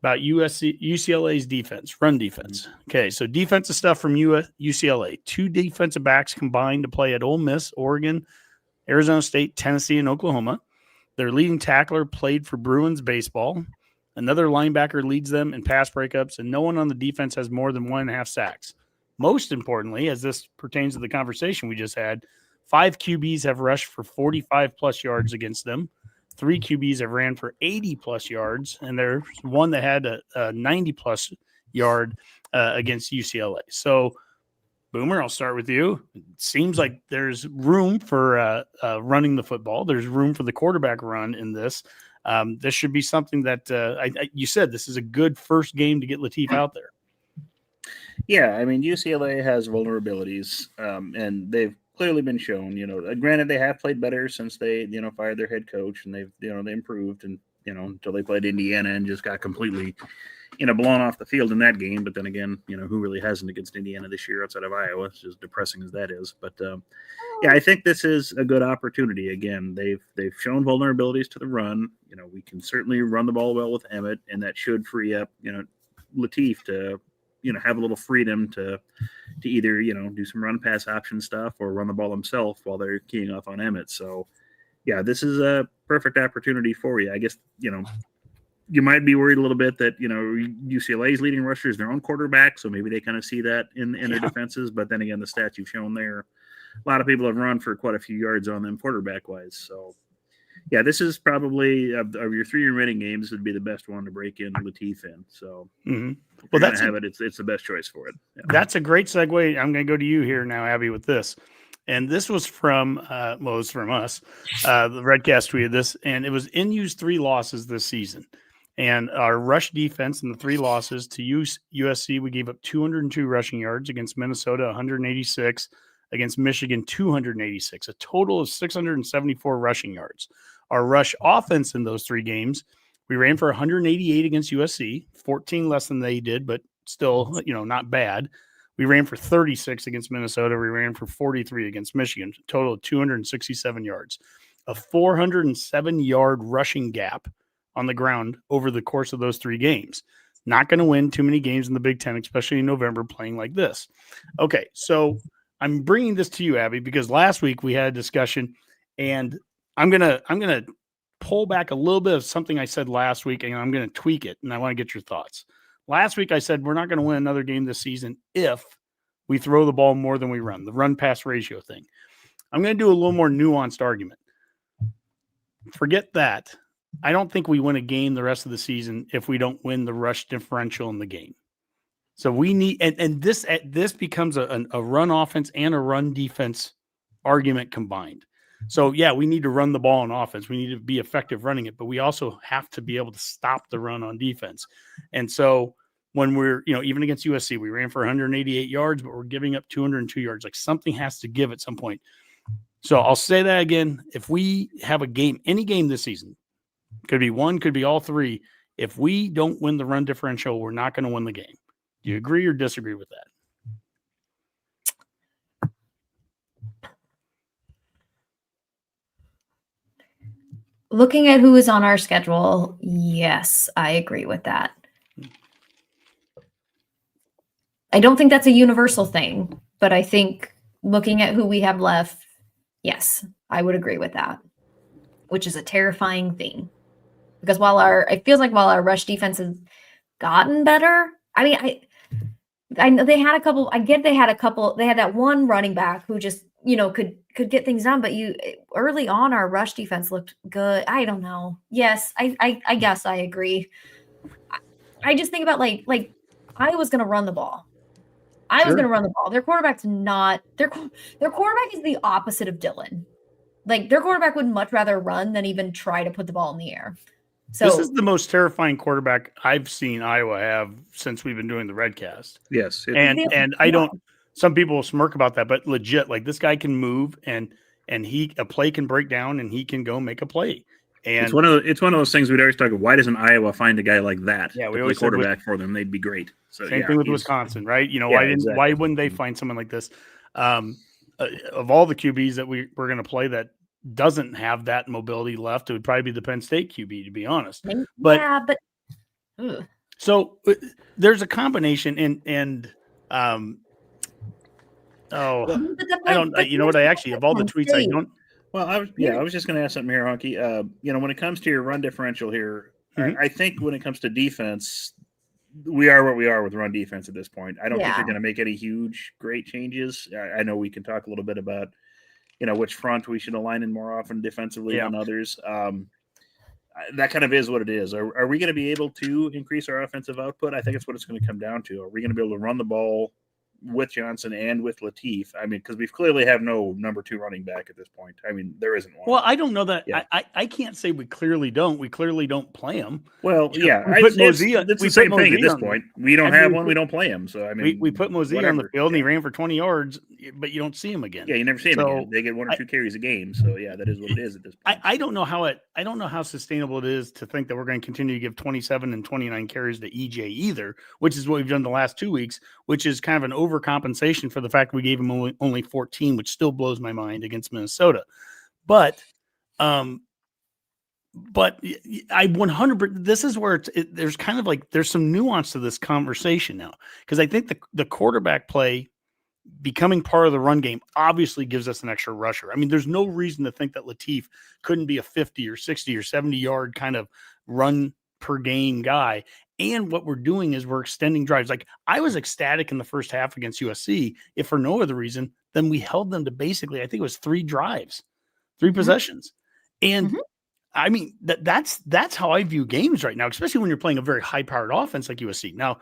about UCLA's defense, run defense. Okay, so defensive stuff from UCLA. 2 defensive backs combined to play at Ole Miss, Oregon, Arizona State, Tennessee, and Oklahoma. Their leading tackler played for Bruins baseball. Another linebacker leads them in pass breakups, and no one on the defense has more than 1.5 sacks. Most importantly, as this pertains to the conversation we just had, 5 QBs have rushed for 45-plus yards against them. 3 QBs have ran for 80-plus yards, and there's one that had a 90-plus yard against UCLA. So, Boomer, I'll start with you. It seems like there's room for running the football. There's room for the quarterback run in this. This should be something that you said this is a good first game to get Lateef out there. Yeah, I mean, UCLA has vulnerabilities, and they've clearly been shown. Granted, they have played better since they, fired their head coach, and they've, they improved, and until they played Indiana and just got completely, blown off the field in that game. But then again, who really hasn't against Indiana this year outside of Iowa? As depressing as that is, but yeah, I think this is a good opportunity. Again, they've shown vulnerabilities to the run. We can certainly run the ball well with Emmett, and that should free up, Lateef to have a little freedom to either, do some run pass option stuff or run the ball himself while they're keying off on Emmett. So yeah, this is a perfect opportunity for you. I guess, you might be worried a little bit that, UCLA's leading rusher is their own quarterback. So maybe they kind of see that in their defenses. But then again, the stats you've shown there, a lot of people have run for quite a few yards on them quarterback wise. So yeah, this is probably of your 3 remaining games would be the best one to break in Lateef in. So, well, that's it's the best choice for it. Yeah. That's a great segue. I'm going to go to you here now, Abby, with this. And this was from, it was from us. The Redcast tweeted this, and it was NU's 3 losses this season. And our rush defense in the 3 losses to USC, we gave up 202 rushing yards, against Minnesota, 186, against Michigan, 286, a total of 674 rushing yards. Our rush offense in those 3 games, we ran for 188 against USC, 14 less than they did, but still, not bad. We ran for 36 against Minnesota. We ran for 43 against Michigan, a total of 267 yards, a 407-yard rushing gap on the ground over the course of those 3 games. Not going to win too many games in the Big Ten, especially in November, playing like this. Okay, so I'm bringing this to you, Abby, because last week we had a discussion, and I'm gonna pull back a little bit of something I said last week, and I'm gonna tweak it, and I want to get your thoughts. Last week I said we're not going to win another game this season if we throw the ball more than we run, the run-pass ratio thing. I'm going to do a little more nuanced argument. Forget that. I don't think we win a game the rest of the season if we don't win the rush differential in the game. So we need, and this becomes a run offense and a run defense argument combined. So yeah, we need to run the ball on offense. We need to be effective running it, but we also have to be able to stop the run on defense. And so when we're, even against USC, we ran for 188 yards, but we're giving up 202 yards. Like something has to give at some point. So I'll say that again. If we have a game, any game this season, could be one, could be all three. If we don't win the run differential, we're not going to win the game. Do you agree or disagree with that? Looking at who is on our schedule, yes, I agree with that. I don't think that's a universal thing, but I think looking at who we have left, yes, I would agree with that, which is a terrifying thing. Because it feels like while our rush defense has gotten better, I mean, I know they had a couple. I get they had a couple. They had that one running back who just could get things done. But early on, our rush defense looked good. I don't know. Yes, I guess I agree. I just think about like Iowa's going to run the ball. Iowa's going to run the ball. Their quarterback's not. Their quarterback is the opposite of Dylan. Like their quarterback would much rather run than even try to put the ball in the air. So this is the most terrifying quarterback I've seen Iowa have since we've been doing the Redcast. Yes. And I don't, some people will smirk about that, but legit, like this guy can move and a play can break down and he can go make a play. And it's one of those things we'd always talk about. Why doesn't Iowa find a guy like that? Yeah, we to play always quarterback for them. They'd be great. So same thing with Wisconsin, right? Exactly. Why wouldn't they find someone like this? Of all the QBs that we're going to play that doesn't have that mobility left, it would probably be the Penn State QB, to be honest. So there's a combination I don't. You know what? I actually, of all the tweets, I don't. Well, I was just going to ask something here, Honky. When it comes to your run differential here, I think when it comes to defense, we are what we are with run defense at this point. I don't think they're going to make any great changes. I know we can talk a little bit about, which front we should align in more often defensively than others. That kind of is what it is. Are we going to be able to increase our offensive output? I think that's what it's going to come down to. Are we going to be able to run the ball with Johnson and with Lateef? I mean, because we clearly have no number 2 running back at this point. I mean, there isn't one. Well, I don't know that. Yeah. I can't say we clearly don't. We clearly don't play him. Well, it's the same thing at this point. We don't have one. We don't play him. So, I mean, we put Mosey on the field and he ran for 20 yards, but you don't see him again. Yeah, you never see him again. They get 1 or 2 carries a game. So, yeah, that is what it is at this point. I don't know how sustainable it is to think that we're going to continue to give 27 and 29 carries to EJ either, which is what we've done the last 2 weeks, which is kind of an overcompensation for the fact we gave him only 14, which still blows my mind against Minnesota. But I 100%, this is where there's kind of like, there's some nuance to this conversation now. Cause I think the quarterback play becoming part of the run game obviously gives us an extra rusher. I mean, there's no reason to think that Lateef couldn't be a 50 or 60 or 70 yard kind of run per game guy. And what we're doing is we're extending drives. Like I was ecstatic in the first half against USC, if for no other reason than we held them to basically, I think it was 3 drives, 3 possessions. And I mean, that's how I view games right now, especially when you're playing a very high powered offense like USC. Now,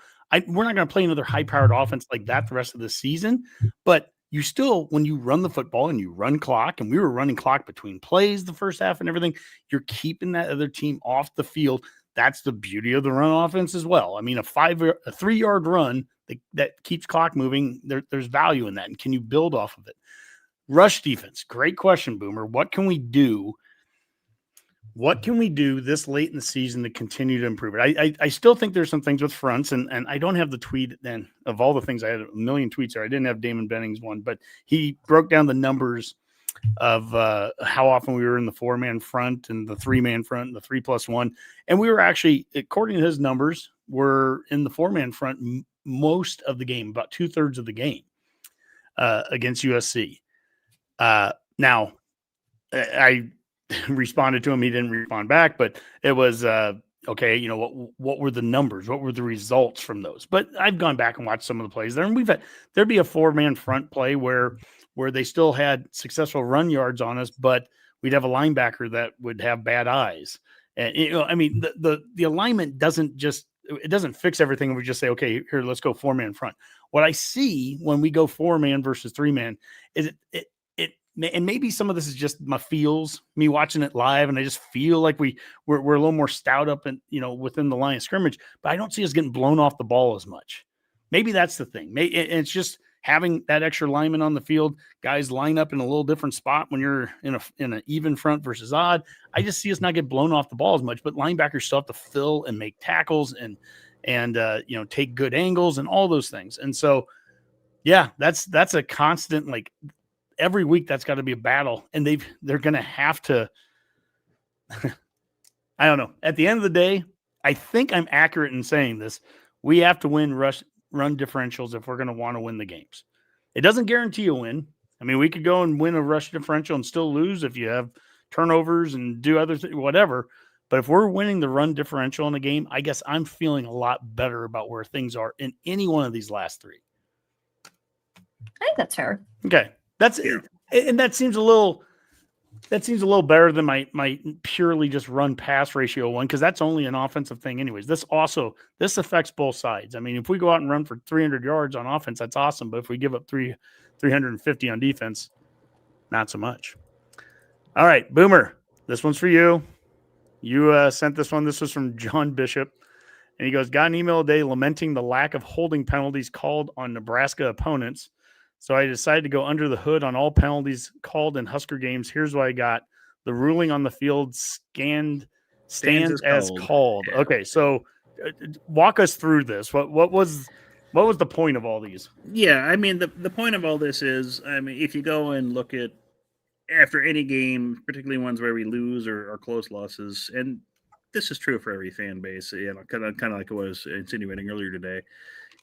we're not going to play another high powered offense like that the rest of the season, but you still, when you run the football and you run clock, and we were running clock between plays the first half and everything, you're keeping that other team off the field. That's the beauty of the run offense as well. I mean, a 3-yard run that keeps clock moving, there's value in that. And can you build off of it? Rush defense. Great question, Boomer. What can we do? What can we do this late in the season to continue to improve it? I still think there's some things with fronts, and I don't have the tweet then of all the things. I had a million tweets there. I didn't have Damon Benning's one, but he broke down the numbers of how often we were in the 4-man front and the 3-man front and the 3+1. And we were actually, according to his numbers, we're in the 4-man front most of the game, about 2/3 of the game. against USC. Now, I responded to him. He didn't respond back, but it was okay. You know, what were the numbers? What were the results from those? But I've gone back and watched some of the plays there, and there'd be a 4-man front play where they still had successful run yards on us, but we'd have a linebacker that would have bad eyes. And you know, I mean, the alignment doesn't fix everything. We just say, okay, here, let's go 4-man front. What I see when we go 4-man versus 3-man is and maybe some of this is just my feels, me watching it live, and I just feel like we're a little more stout up and, you know, within the line of scrimmage, but I don't see us getting blown off the ball as much. Maybe that's the thing. It's just having that extra lineman on the field, guys line up in a little different spot when you're in an even front versus odd. I just see us not get blown off the ball as much, but linebackers still have to fill and make tackles and you know, take good angles and all those things. And so, yeah, that's a constant, like, every week that's got to be a battle, and they're going to have to, I don't know. At the end of the day, I think I'm accurate in saying this. We have to win run differentials if we're going to want to win the games. It doesn't guarantee a win. I mean, we could go and win a rush differential and still lose if you have turnovers and do other things, whatever. But if we're winning the run differential in a game, I guess I'm feeling a lot better about where things are in any one of these last 3. I think that's fair. Okay. And that seems a little better than my purely just run pass ratio one, because that's only an offensive thing anyways. This affects both sides. I mean, if we go out and run for 300 yards on offense, that's awesome. But if we give up 350 on defense, not so much. All right, Boomer, this one's for you. You sent this one. This was from John Bishop. And he goes, got an email today lamenting the lack of holding penalties called on Nebraska opponents. So I decided to go under the hood on all penalties called in Husker games. Here's what I got. The ruling on the field stands as called. Yeah. Okay, so walk us through this. What was the point of all these? Yeah, I mean, the point of all this is, I mean, if you go and look at after any game, particularly ones where we lose or close losses, and this is true for every fan base, you know, kind of like I was insinuating earlier today.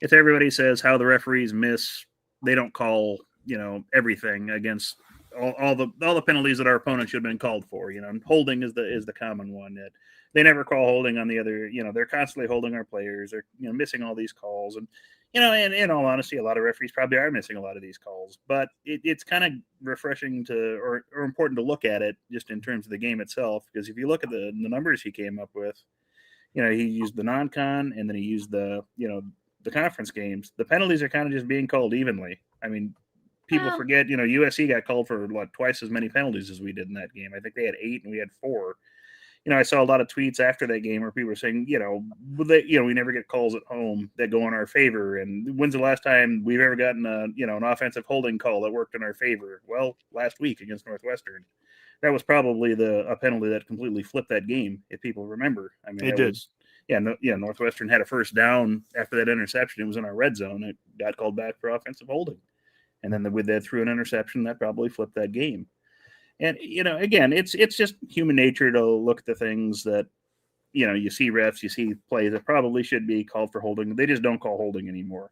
If everybody says how the referees miss, they don't call, you know, everything against all the penalties that our opponent should have been called for. You know, and holding is the common one. That they never call holding on the other. You know, they're constantly holding our players. They're, you know, missing all these calls, and you know, and in all honesty, a lot of referees probably are missing a lot of these calls. But it's kind of refreshing or important to look at it just in terms of the game itself, because if you look at the numbers he came up with, you know, he used the non-con and then he used the conference games. The penalties are kind of just being called evenly. I mean, people forget, you know, USC got called for twice as many penalties as we did in that game. I think they had 8 and we had 4. You know, I saw a lot of tweets after that game where people were saying, you know, we never get calls at home that go in our favor. And when's the last time we've ever gotten an offensive holding call that worked in our favor? Well, last week against Northwestern. That was probably a penalty that completely flipped that game, if people remember. I mean, it did. Northwestern had a first down after that interception. It was in our red zone. It got called back for offensive holding. And then with that through an interception, that probably flipped that game. And, you know, again, it's just human nature to look at the things that, you know, you see refs, you see plays that probably should be called for holding. They just don't call holding anymore.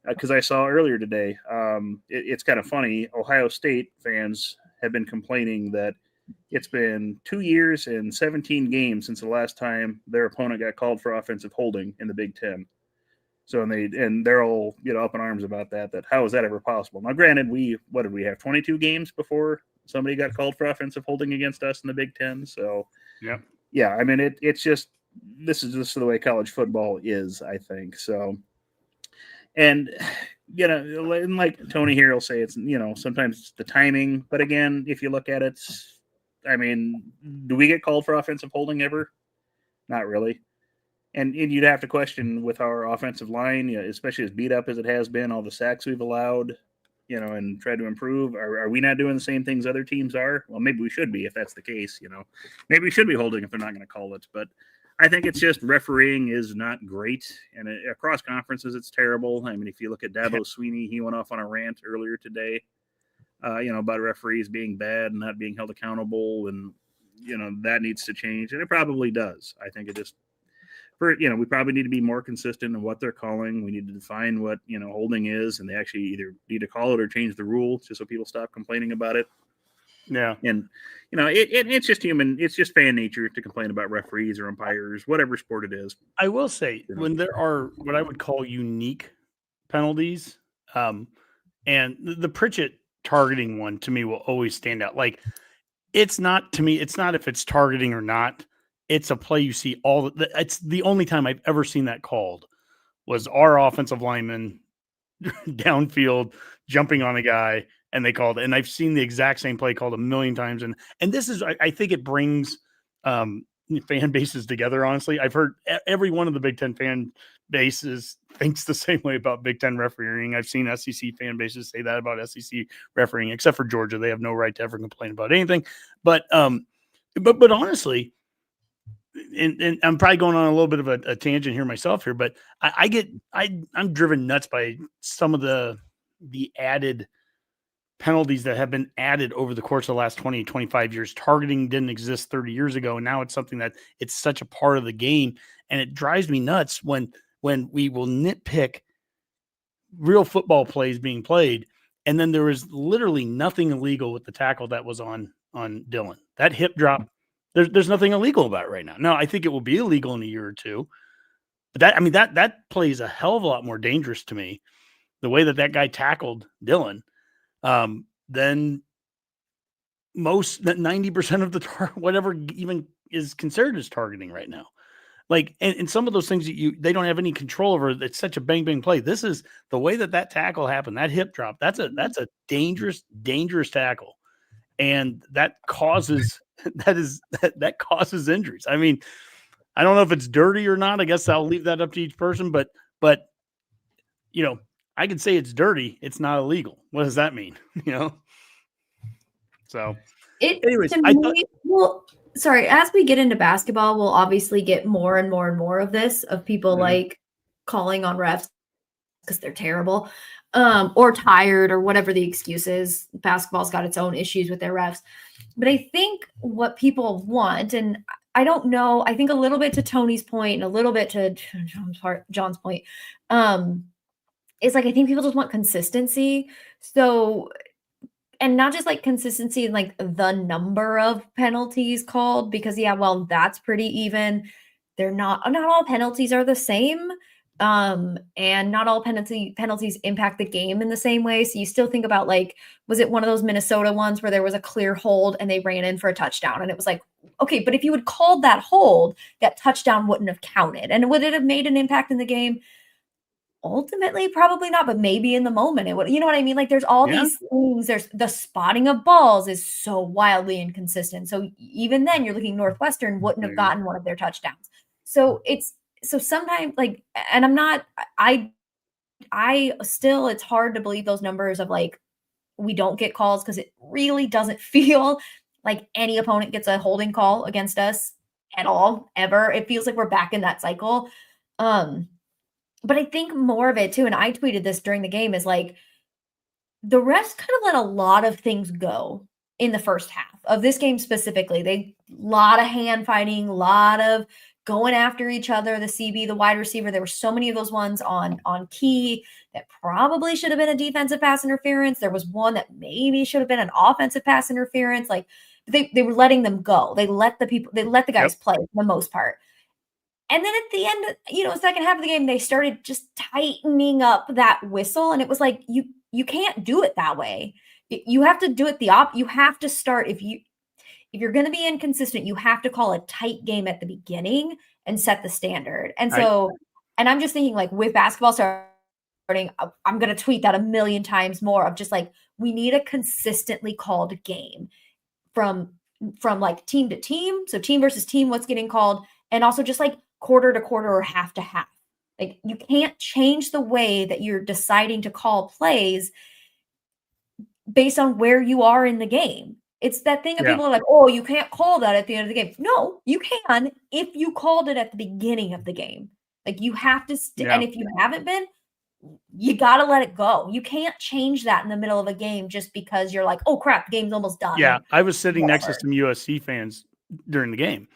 Because I saw earlier today, it's kind of funny. Ohio State fans have been complaining that it's been 2 years and 17 games since the last time their opponent got called for offensive holding in the Big Ten. So they're all, you know, up in arms about that how is that ever possible? Now, granted, what did we have, 22 games before somebody got called for offensive holding against us in the Big Ten? So yeah, I mean, it's just, this is just the way college football is, I think. So, and, you know, and like Tony here will say, it's, you know, sometimes it's the timing, but again, if you look at it, I mean, do we get called for offensive holding ever? Not really. And you'd have to question with our offensive line, you know, especially as beat up as it has been, all the sacks we've allowed, you know, and tried to improve. Are we not doing the same things other teams are? Well, maybe we should be if that's the case, you know. Maybe we should be holding if they're not going to call it. But I think it's just refereeing is not great. And across conferences, it's terrible. I mean, if you look at Dabo Sweeney, he went off on a rant earlier today, you know, about referees being bad and not being held accountable. And, you know, that needs to change. And it probably does. I think it just, we probably need to be more consistent in what they're calling. We need to define what, holding is, and they actually either need to call it or change the rule just so people stop complaining about it. Yeah. And, it's just human. It's just fan nature to complain about referees or umpires, whatever sport it is. I will say, when there are what I would call unique penalties, and the Pritchett targeting one to me will always stand out. Like, it's not if it's targeting or not. It's a play you see it's the only time I've ever seen that called was our offensive lineman downfield jumping on a guy, and they called it. And I've seen the exact same play called a million times. And this is, I think it brings fan bases together. Honestly, I've heard every one of the Big Ten fan bases thinks the same way about Big Ten refereeing. I've seen SEC fan bases say that about SEC refereeing, except for Georgia. They have no right to ever complain about anything. But honestly, and I'm probably going on a little bit of a tangent here myself here, but I'm driven nuts by some of the added penalties that have been added over the course of the last 20, 25 years. Targeting didn't exist 30 years ago, and now it's something that it's such a part of the game, and it drives me nuts when we will nitpick real football plays being played, and then there was literally nothing illegal with the tackle that was on Dylan. That hip drop, there's nothing illegal about it right now. No, I think it will be illegal in a year or two, but that play is a hell of a lot more dangerous to me, the way that guy tackled Dylan, than most, that 90% of the whatever even is considered as targeting right now. Like, and some of those things they don't have any control over. It's such a bang play. This is the way that tackle happened. That hip drop, that's a dangerous tackle, and that causes that causes injuries. I mean, I don't know if it's dirty or not. I guess I'll leave that up to each person. But I can say it's dirty. It's not illegal. What does that mean? So, anyways, sorry, as we get into basketball, we'll obviously get more and more and more of this, of people like calling on refs because they're terrible, or tired, or whatever the excuse is. Basketball's got its own issues with their refs. But I think what people want, and I don't know, I think a little bit to Tony's point and a little bit to John's point, is like, I think people just want consistency. So, and not just like consistency in like the number of penalties called, because that's pretty even. They're not all penalties are the same. And not all penalties impact the game in the same way. So you still think about, like, was it one of those Minnesota ones where there was a clear hold and they ran in for a touchdown? And it was like, okay, but if you had called that hold, that touchdown wouldn't have counted. And would it have made an impact in the game? Ultimately, probably not, but maybe in the moment it would. You know what I mean? Like, there's all these things. There's the spotting of balls is so wildly inconsistent. So even then, you're looking, Northwestern wouldn't have gotten one of their touchdowns. So sometimes, like, and I still, it's hard to believe those numbers of like, we don't get calls, because it really doesn't feel like any opponent gets a holding call against us at all, ever. It feels like we're back in that cycle. But I think more of it too, and I tweeted this during the game, is like, the refs kind of let a lot of things go in the first half of this game specifically. A lot of hand fighting, a lot of going after each other, the CB, the wide receiver. There were so many of those ones on Key that probably should have been a defensive pass interference. There was one that maybe should have been an offensive pass interference. Like, they were letting them go. They let the guys play for the most part. And then at the end, second half of the game, they started just tightening up that whistle. And it was like, you can't do it that way. You have to do it you have to start, if you're going to be inconsistent, you have to call a tight game at the beginning and set the standard. And so, and I'm just thinking, like, with basketball starting, I'm going to tweet that a million times more, of just like, we need a consistently called game from like team to team. So team versus team, what's getting called, and also just like quarter to quarter or half to half. Like, you can't change the way that you're deciding to call plays based on where you are in the game. It's that thing of people are like, oh, you can't call that at the end of the game. No, you can if you called it at the beginning of the game. Like, you have to, and if you haven't been, you got to let it go. You can't change that in the middle of a game just because you're like, oh crap, the game's almost done. Yeah, I was sitting next to some USC fans during the game,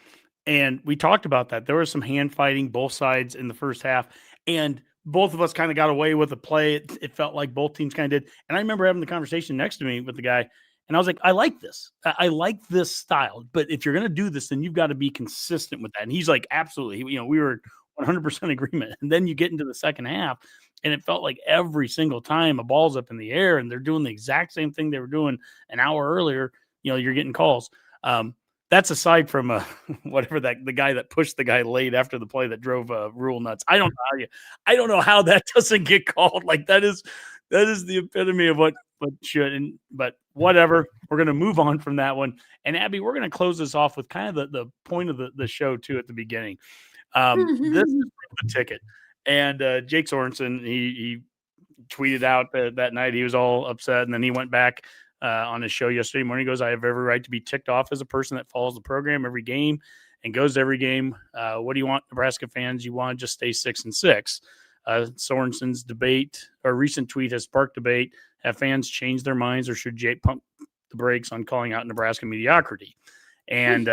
And we talked about that. There was some hand fighting both sides in the first half, and both of us kind of got away with the play. It felt like both teams kind of did. And I remember having the conversation next to me with the guy, and I was like, I like this. I like this style. But if you're going to do this, then you've got to be consistent with that. And he's like, absolutely. We were 100% agreement. And then you get into the second half, and it felt like every single time a ball's up in the air and they're doing the exact same thing they were doing an hour earlier, you're getting calls. That's aside from whatever the guy that pushed the guy late after the play that drove Rule nuts. I don't know how that doesn't get called. Like that is the epitome of what should. But whatever, we're going to move on from that one. And Abby, we're going to close this off with kind of the point of the show too at the beginning. This is the ticket, and Jake Sorensen he tweeted out that night he was all upset, and then he went back on his show yesterday morning. He goes, I have every right to be ticked off as a person that follows the program every game and goes to every game. What do you want, Nebraska fans? You want to just stay 6-6. Sorensen's recent tweet has sparked debate. Have fans changed their minds, or should Jake pump the brakes on calling out Nebraska mediocrity? And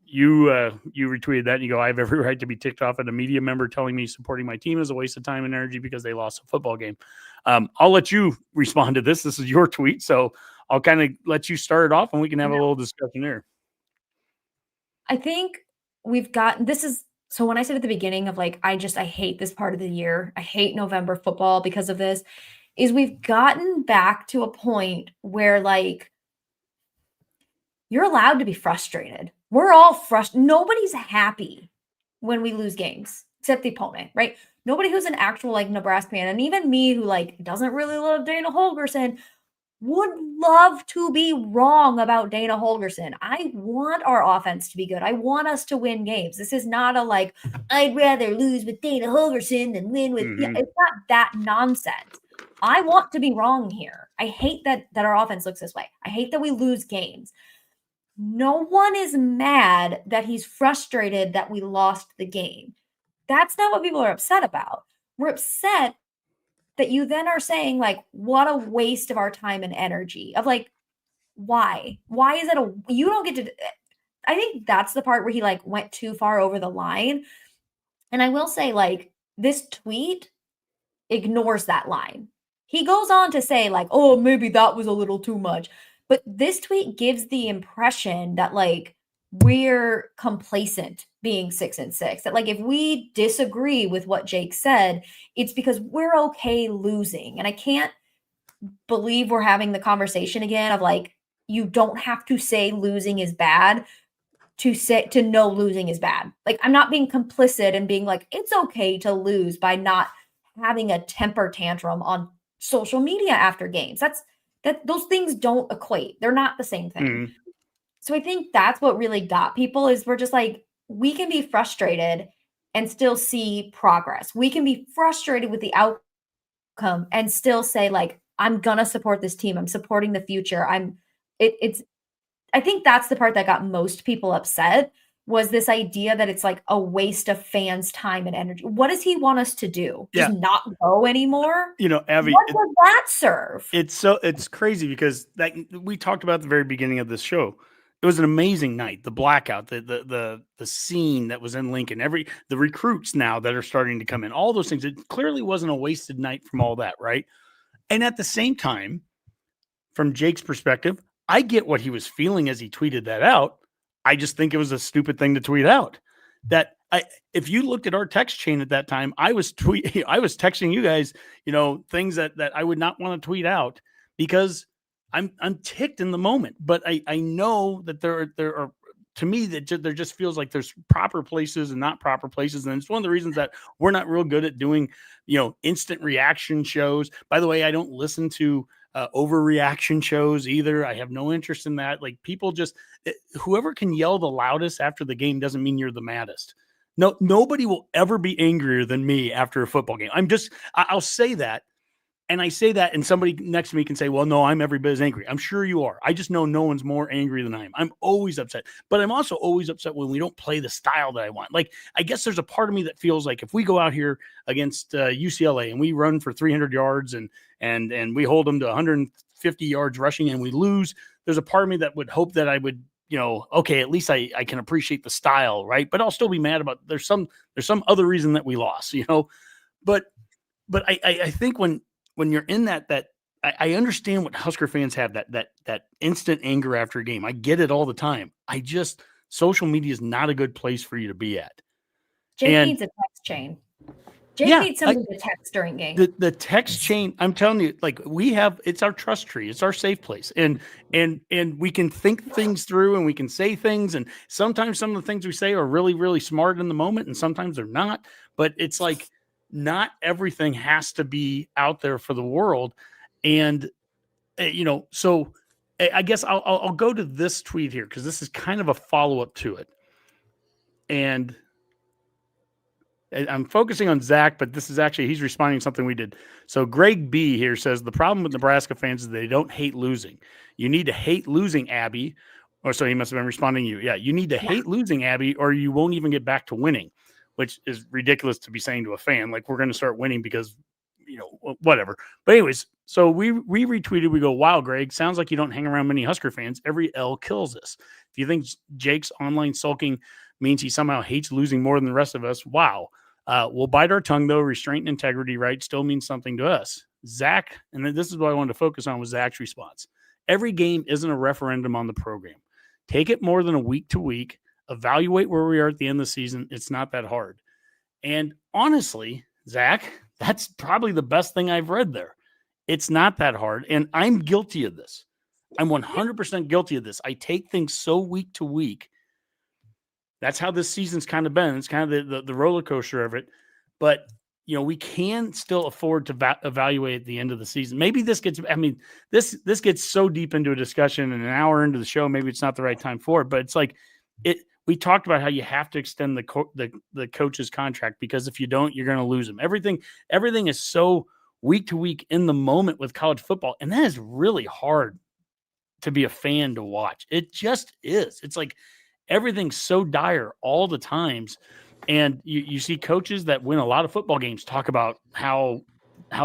you retweeted that and you go, I have every right to be ticked off at a media member telling me supporting my team is a waste of time and energy because they lost a football game. I'll let you respond to this. This is your tweet, so I'll kind of let you start it off and we can have a little discussion there. I think we've gotten so when I said at the beginning of like, I hate this part of the year, I hate November football because of this, is we've gotten back to a point where like you're allowed to be frustrated. We're all frustrated. Nobody's happy when we lose games except the opponent, right? Nobody who's an actual like Nebraska fan, and even me who like doesn't really love Dana Holgorsen, would love to be wrong about Dana Holgorsen. I want our offense to be good. I want us to win games. This is not a like, I'd rather lose with Dana Holgorsen than win with, it's not that nonsense. I want to be wrong here. I hate that our offense looks this way. I hate that we lose games. No one is mad that he's frustrated that we lost the game. That's not what people are upset about. We're upset that you then are saying like, what a waste of our time and energy of like, why is it you don't get to, I think that's the part where he like went too far over the line. And I will say like this tweet ignores that line. He goes on to say like, oh, maybe that was a little too much. But this tweet gives the impression that like we're complacent being 6-6, that like if we disagree with what Jake said, it's because we're okay losing. And I can't believe we're having the conversation again of like, you don't have to say losing is bad to know losing is bad. Like I'm not being complicit and being like, it's okay to lose by not having a temper tantrum on social media after games. Those things don't equate. They're not the same thing. Mm-hmm. So I think that's what really got people is we're just like, we can be frustrated and still see progress. We can be frustrated with the outcome and still say like, I'm going to support this team. I'm supporting the future. I think that's the part that got most people upset was this idea that it's like a waste of fans' time and energy. What does he want us to do? Just not go anymore? Abby, what does that serve? It's crazy because we talked about at the very beginning of this show. It was an amazing night. The blackout, the scene that was in Lincoln, the recruits now that are starting to come in, all those things. It clearly wasn't a wasted night from all that, right? And at the same time, from Jake's perspective, I get what he was feeling as he tweeted that out. I just think it was a stupid thing to tweet out. If you looked at our text chain at that time, I was texting you guys, things that I would not want to tweet out because I'm ticked in the moment. But I know that there are to me that there just feels like there's proper places and not proper places, and it's one of the reasons that we're not real good at doing instant reaction shows. By the way, I don't listen to overreaction shows either. I have no interest in that. Like people whoever can yell the loudest after the game doesn't mean you're the maddest. No, nobody will ever be angrier than me after a football game. I'll say that. And I say that and somebody next to me can say, well, no, I'm every bit as angry. I'm sure you are. I just know no one's more angry than I am. I'm always upset, but I'm also always upset when we don't play the style that I want. Like, I guess there's a part of me that feels like if we go out here against UCLA and we run for 300 yards and we hold them to 150 yards rushing and we lose, there's a part of me that would hope that I would, okay, at least I can appreciate the style, right? But I'll still be mad about there's some other reason that we lost, But I think when you're in that I understand what Husker fans have, that instant anger after a game. I get it all the time. Social media is not a good place for you to be at. Jake needs a text chain. Jake needs somebody to text during game. The text chain, I'm telling you, like it's our trust tree. It's our safe place. And we can think things through and we can say things. And sometimes some of the things we say are really, really smart in the moment. And sometimes they're not, but it's like not everything has to be out there for the world. And, so I guess I'll go to this tweet here, because this is kind of a follow-up to it. And I'm focusing on Zach, but this is actually, he's responding to something we did. So Greg B here says, the problem with Nebraska fans is they don't hate losing. You need to hate losing, Abby. Or so he must have been responding to you. Yeah, you need to hate losing, Abby, or you won't even get back to winning, which is ridiculous to be saying to a fan. Like, we're going to start winning because, whatever. But anyways, so we retweeted, we go, wow, Greg, sounds like you don't hang around many Husker fans. Every L kills us. If you think Jake's online sulking means he somehow hates losing more than the rest of us, wow. We'll bite our tongue, though. Restraint and integrity, right, still means something to us. Zach, and then this is what I wanted to focus on, was Zach's response. Every game isn't a referendum on the program. Take it more than a week to week. Evaluate where we are at the end of the season. It's not that hard. And honestly, Zach, that's probably the best thing I've read there. It's not that hard. And I'm guilty of this. I'm 100% guilty of this. I take things so week to week. That's how this season's kind of been. It's kind of the roller coaster of it. But, we can still afford to evaluate at the end of the season. Maybe this gets so deep into a discussion and an hour into the show, maybe it's not the right time for it. But it's like, we talked about how you have to extend the coach's contract, because if you don't, you're going to lose him. Everything is so week to week in the moment with college football. And that is really hard to be a fan to watch. It just is. It's like, everything's so dire all the times. And you see coaches that win a lot of football games talk about how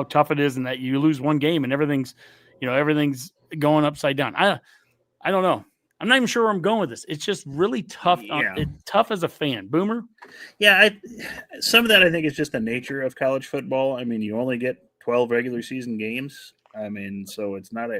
tough it is and that you lose one game and everything's going upside down. I don't know. I'm not even sure where I'm going with this. It's just really tough. It's tough as a fan. Boomer? Yeah, some of that I think is just the nature of college football. I mean, you only get 12 regular season games. I mean, so it's not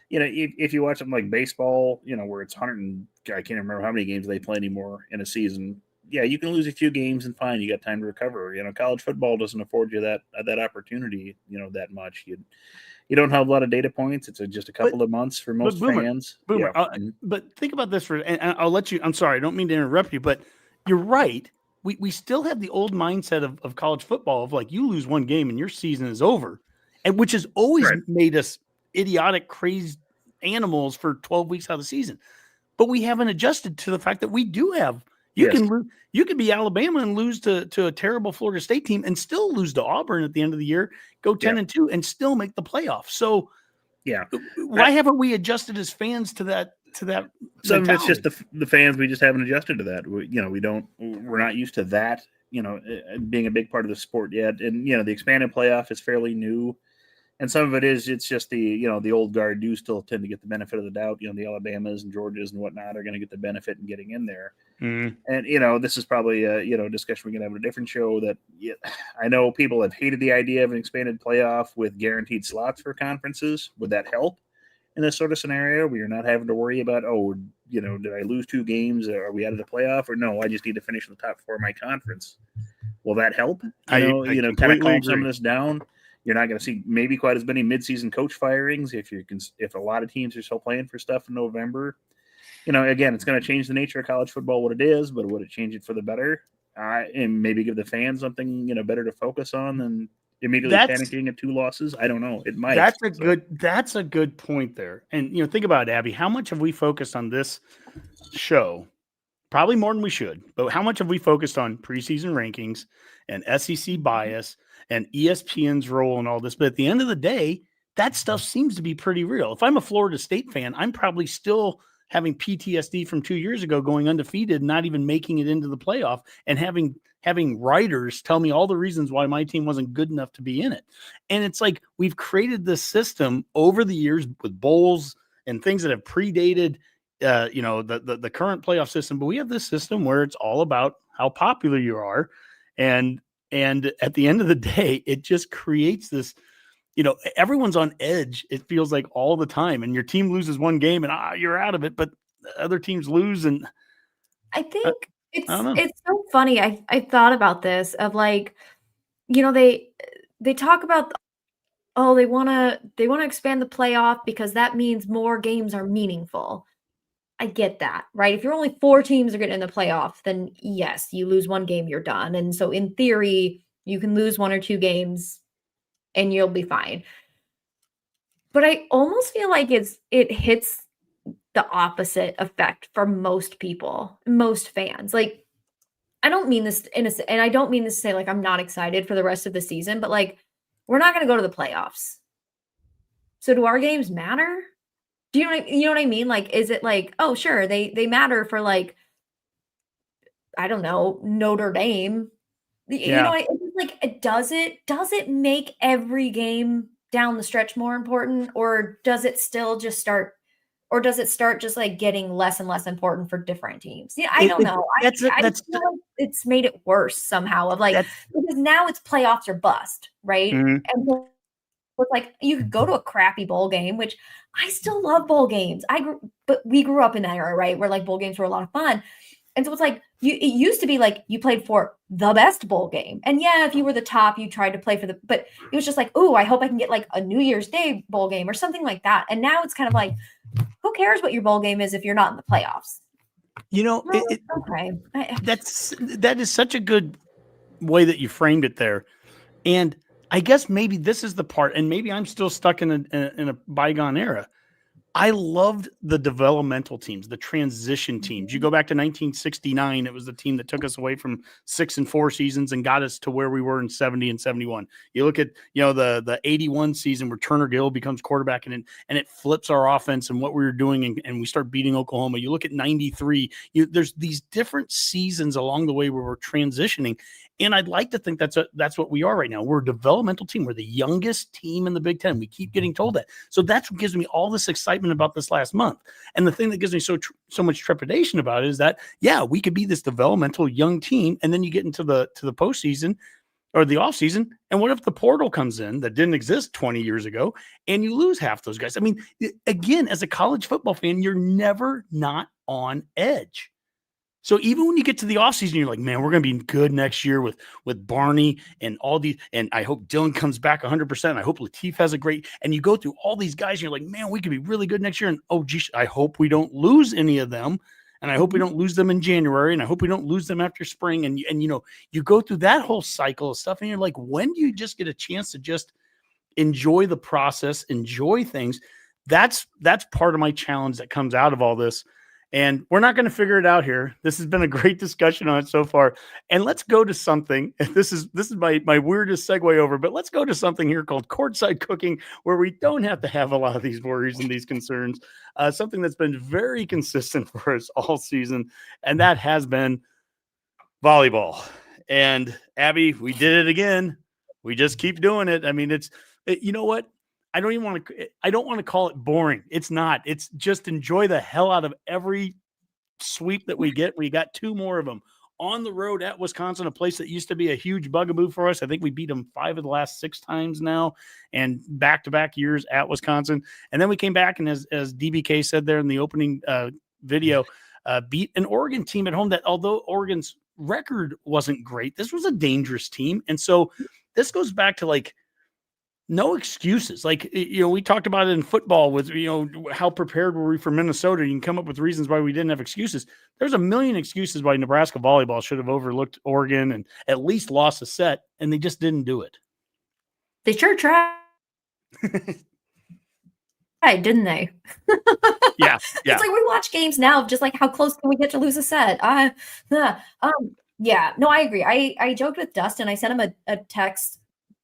if you watch something like baseball, where it's 100 and I can't remember how many games they play anymore in a season. Yeah, you can lose a few games and fine, you got time to recover. College football doesn't afford you that opportunity, that much. You don't have a lot of data points. It's just a couple of months for most fans. Boomer, yeah. But think about this and I'll let you. I'm sorry, I don't mean to interrupt you, but you're right. We still have the old mindset of college football of like, you lose one game and your season is over, and which has always made us idiotic, crazy animals for 12 weeks out of the season. But we haven't adjusted to the fact that we do have. You can be Alabama and lose to a terrible Florida State team and still lose to Auburn at the end of the year, go 10-2 and still make the playoffs. So why haven't we adjusted as fans to that? Some of it's just the fans. We just haven't adjusted to that. We're not used to that, being a big part of the sport yet. And, the expanded playoff is fairly new. And some of it is, it's just the old guard do still tend to get the benefit of the doubt. The Alabamas and Georgias and whatnot are going to get the benefit in getting in there. Mm-hmm. And, this is probably a discussion we're going to have on a different show that I know people have hated the idea of an expanded playoff with guaranteed slots for conferences. Would that help in this sort of scenario where you're not having to worry about, did I lose 2 games? Are we out of the playoff? Or no, I just need to finish in the top 4 of my conference. Will that help? I kind of calm some of this down. You're not going to see maybe quite as many midseason coach firings if a lot of teams are still playing for stuff in November. Again, it's going to change the nature of college football, what it is, but would it change it for the better? And maybe give the fans something better to focus on than immediately panicking at 2 losses. I don't know. It might. That's a good point there. And think about it, Abby. How much have we focused on this show? Probably more than we should. But how much have we focused on preseason rankings and SEC bias and ESPN's role and all this? But at the end of the day, that stuff seems to be pretty real. If I'm a Florida State fan, I'm probably still having PTSD from 2 years ago, going undefeated, not even making it into the playoff, and having writers tell me all the reasons why my team wasn't good enough to be in it. And it's like, we've created this system over the years with bowls and things that have predated the current playoff system, but we have this system where it's all about how popular you are. And at the end of the day, it just creates this, everyone's on edge. It feels like all the time, and your team loses one game and you're out of it, but other teams lose. And I think I don't know. it's so funny. I thought about this of like, they talk about, they want to expand the playoff because that means more games are meaningful. I get that, right? If you're only 4 teams are getting in the playoff, then yes, you lose one game, you're done. And so in theory, you can lose 1 or 2 games and you'll be fine. But I almost feel like it hits the opposite effect for most people, most fans. Like, I don't mean this and I don't mean this to say like I'm not excited for the rest of the season, but like we're not going to go to the playoffs. So do our games matter? Do you know what I mean? Like, is it like, oh, sure, they matter for like, I don't know, Notre Dame. Yeah. It's like, does it make every game down the stretch more important, or does it still just start, just like getting less and less important for different teams? Yeah, I don't know. I feel like it's made it worse somehow of like, because now it's playoffs or bust, right? Mm-hmm. And so it's like you could go to a crappy bowl game, which I still love bowl games. But we grew up in that era, right? Where like bowl games were a lot of fun. And so it's like it used to be like you played for the best bowl game. And yeah, if you were the top, you tried to play for but it was just like, oh, I hope I can get like a New Year's Day bowl game or something like that. And now it's kind of like, who cares what your bowl game is if you're not in the playoffs? Okay. That is such a good way that you framed it there. And I guess maybe this is the part, and maybe I'm still stuck in a bygone era. I loved the developmental teams, the transition teams. You go back to 1969, it was the team that took us away from 6 and 4 seasons and got us to where we were in 70 and 71. You look at, the 81 season where Turner Gill becomes quarterback and it flips our offense and what we were doing and we start beating Oklahoma. You look at 93, there's these different seasons along the way where we're transitioning. And I'd like to think that's what we are right now. We're a developmental team. We're the youngest team in the Big Ten. We keep getting told that. So that's what gives me all this excitement about this last month. And the thing that gives me so much trepidation about it is that, yeah, we could be this developmental young team. And then you get into the postseason or the offseason. And what if the portal comes in that didn't exist 20 years ago and you lose half those guys? I mean, again, as a college football fan, you're never not on edge. So even when you get to the offseason, you're like, man, we're going to be good next year with Barney and all these. And I hope Dylan comes back 100%. I hope Lateef has a great. And you go through all these guys and you're like, man, we could be really good next year. And oh, geez, I hope we don't lose any of them. And I hope we don't lose them in January. And I hope we don't lose them after spring. And you go through that whole cycle of stuff. And you're like, when do you just get a chance to just enjoy the process, enjoy things? That's part of my challenge that comes out of all this. And we're not going to figure it out here. This has been a great discussion on it so far. And let's go to something. This is my weirdest segue over, but let's go to something here called courtside cooking, where we don't have to have a lot of these worries and these concerns. Something that's been very consistent for us all season, and that has been volleyball. And Abby, we did it again. We just keep doing it. I mean, you know what? I don't want to call it boring. It's not. It's just enjoy the hell out of every sweep that we get. We got 2 more of them on the road at Wisconsin, a place that used to be a huge bugaboo for us. I think we beat them 5 of the last 6 times now, and back-to-back years at Wisconsin. And then we came back and as DBK said there in the opening video, beat an Oregon team at home that, although Oregon's record wasn't great, this was a dangerous team. And so this goes back to like, no excuses. Like, we talked about it in football with, how prepared were we for Minnesota? You can come up with reasons why we didn't have excuses. There's a million excuses why Nebraska volleyball should have overlooked Oregon and at least lost a set, and they just didn't do it. They sure tried, didn't they? Yeah. It's like we watch games now of just like, how close can we get to lose a set? Yeah, no, I agree. I joked with Dustin. I sent him a text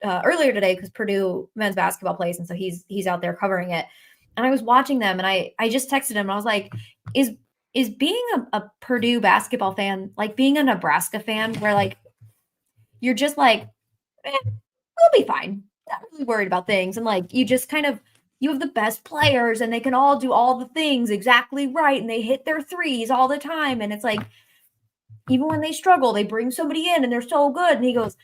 earlier today because Purdue men's basketball plays, and so he's out there covering it. And I was watching them, and I just texted him, and I was like, is being a Purdue basketball fan like being a Nebraska fan, where like you're just like, we'll be fine, not really worried about things, and like you just kind of you have the best players and they can all do all the things exactly right and they hit their threes all the time. And it's like, even when they struggle, they bring somebody in and they're so good. And he goes,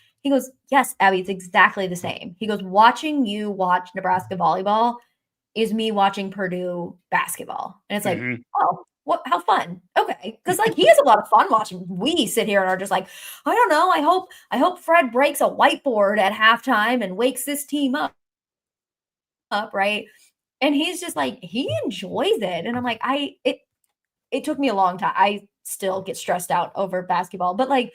yes, Abby, it's exactly the same. He goes, watching you watch Nebraska volleyball is me watching Purdue basketball. And it's like, oh, what? How fun. Okay. Because like he has a lot of fun watching. We sit here and are just like, I don't know. I hope Fred breaks a whiteboard at halftime and wakes this team up. Right. And he's just like, he enjoys it. And I'm like, it took me a long time. I still get stressed out over basketball, but like,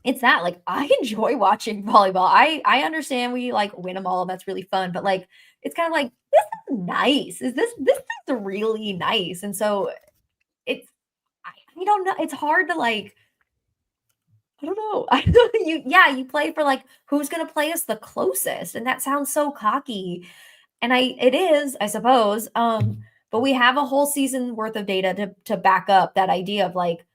it's that like, I enjoy watching volleyball. I understand we like win them all. And that's really fun. But like, it's kind of like, this is nice. This is really nice. And so I don't know. It's hard to like, I don't know. You play for like, who's going to play us the closest? And that sounds so cocky. And it is, I suppose. But we have a whole season worth of data to back up that idea of like,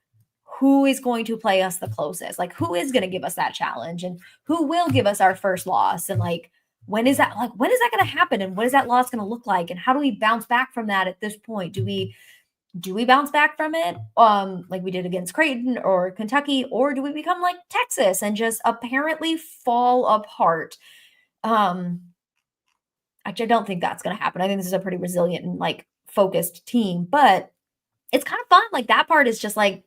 who is going to play us the closest? Like, who is going to give us that challenge and who will give us our first loss? And like, when is that going to happen? And what is that loss going to look like? And how do we bounce back from that at this point? Do we bounce back from it? Like we did against Creighton or Kentucky, or do we become like Texas and just apparently fall apart? Actually, I don't think that's going to happen. I think this is a pretty resilient and like focused team, but it's kind of fun. Like that part is just like,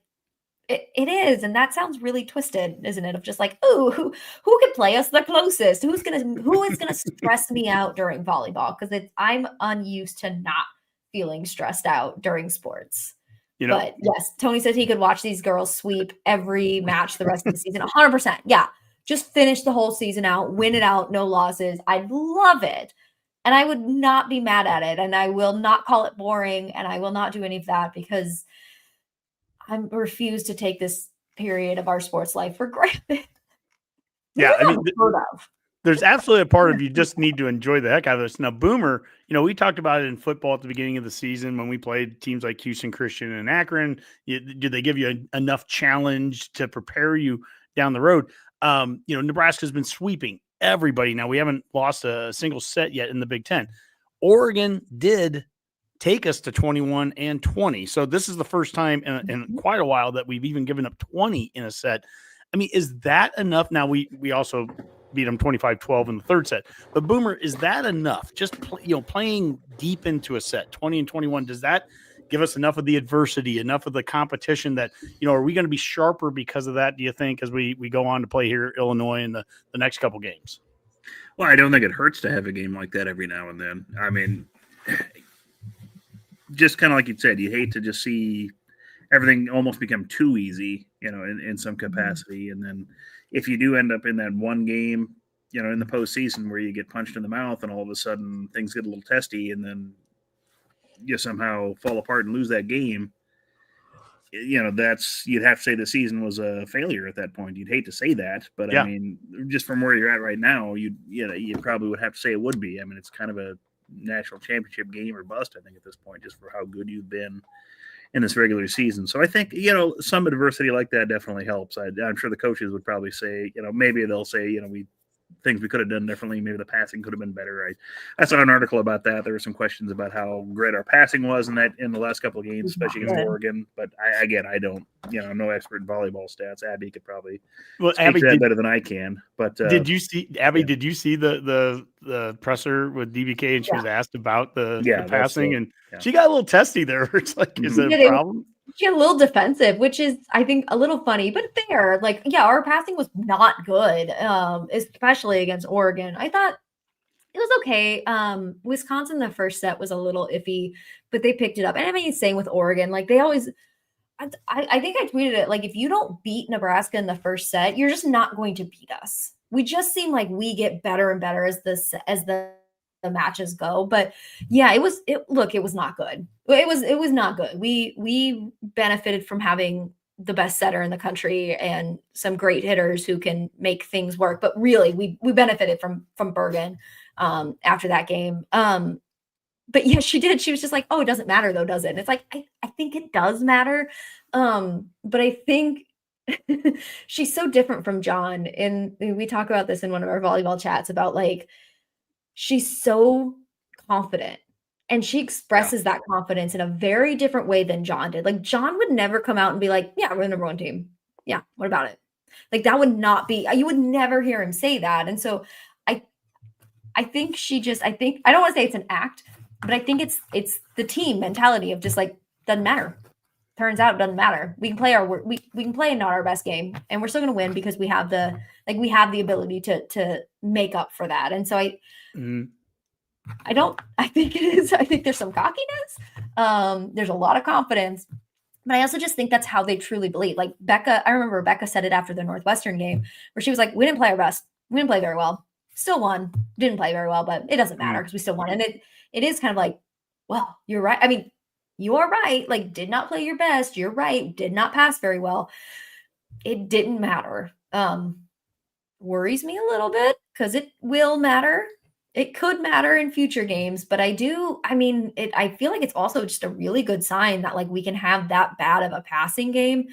it is. And that sounds really twisted, isn't it? Of just like, oh, who could play us the closest? Who is going to stress me out during volleyball? Because I'm unused to not feeling stressed out during sports. But yes, Tony says he could watch these girls sweep every match the rest of the season. 100%. Yeah. Just finish the whole season out, win it out, no losses. I'd love it. And I would not be mad at it. And I will not call it boring. And I will not do any of that because I refuse to take this period of our sports life for granted. Yeah, I mean, there's absolutely a part of you just need to enjoy the heck out of this. Now, Boomer, we talked about it in football at the beginning of the season when we played teams like Houston Christian and Akron. Did they give you enough challenge to prepare you down the road? Nebraska's been sweeping everybody. Now, we haven't lost a single set yet in the Big Ten. Oregon did take us to 21-20. So this is the first time in quite a while that we've even given up 20 in a set. I mean, is that enough? Now we also beat them 25-12 in the third set. But Boomer, is that enough? Just playing deep into a set, 20-21, does that give us enough of the adversity, enough of the competition that, are we going to be sharper because of that, do you think, as we go on to play here Illinois in the next couple games? Well, I don't think it hurts to have a game like that every now and then. I mean, just kind of like you said, you hate to just see everything almost become too easy, in some capacity. And then if you do end up in that one game, in the postseason where you get punched in the mouth and all of a sudden things get a little testy and then you somehow fall apart and lose that game, you'd have to say the season was a failure at that point. You'd hate to say that, but yeah. I mean, just from where you're at right now, you probably would have to say it would be. I mean, it's kind of a national championship game or bust, I think, at this point, just for how good you've been in this regular season. So I think, some adversity like that definitely helps. I'm sure the coaches would probably say, maybe they'll say, things we could have done differently. Maybe the passing could have been better. I saw an article about that. There were some questions about how great our passing was in the last couple of games, especially against Oregon. But I don't, I'm no expert in volleyball stats. Abby could probably speak to that better than I can. But did you see, Abby? Yeah. Did you see the presser with DBK and she was asked about the passing and she got a little testy there. It's like, is it a problem? She got a little defensive, which is, I think, a little funny, but fair. Like, yeah, our passing was not good, especially against Oregon. I thought it was okay. Wisconsin, the first set was a little iffy, but they picked it up. And I mean, same with Oregon. Like, they always, I think I tweeted it, like, if you don't beat Nebraska in the first set, you're just not going to beat us. We just seem like we get better and better as the matches go. But yeah, it was not good. It was not good. We benefited from having the best setter in the country and some great hitters who can make things work. But really, we benefited from Bergen after that game. But yeah, she did. She was just like, oh, it doesn't matter though, does it? And it's like, I think it does matter. But I think she's so different from John. And we talk about this in one of our volleyball chats about like, she's so confident. And she expresses that confidence in a very different way than John did. Like, John would never come out and be like, yeah, we're the number one team. Yeah, what about it? Like, that would not be, you would never hear him say that. And so I think I don't want to say it's an act, but I think it's the team mentality of just like, doesn't matter. Turns out it doesn't matter. We can play we can play not our best game, and we're still going to win because we have the ability to make up for that. And so I think it is. I think there's some cockiness. There's a lot of confidence, but I also just think that's how they truly believe. Like Becca, I remember Becca said it after the Northwestern game where she was like, we didn't play our best. We didn't play very well. Still won. Didn't play very well, but it doesn't matter because we still won. And it is kind of like, well, you're right. I mean, you are right. Like, did not play your best. You're right. Did not pass very well. It didn't matter. Worries me a little bit because it will matter. It could matter in future games, but I feel like it's also just a really good sign that like we can have that bad of a passing game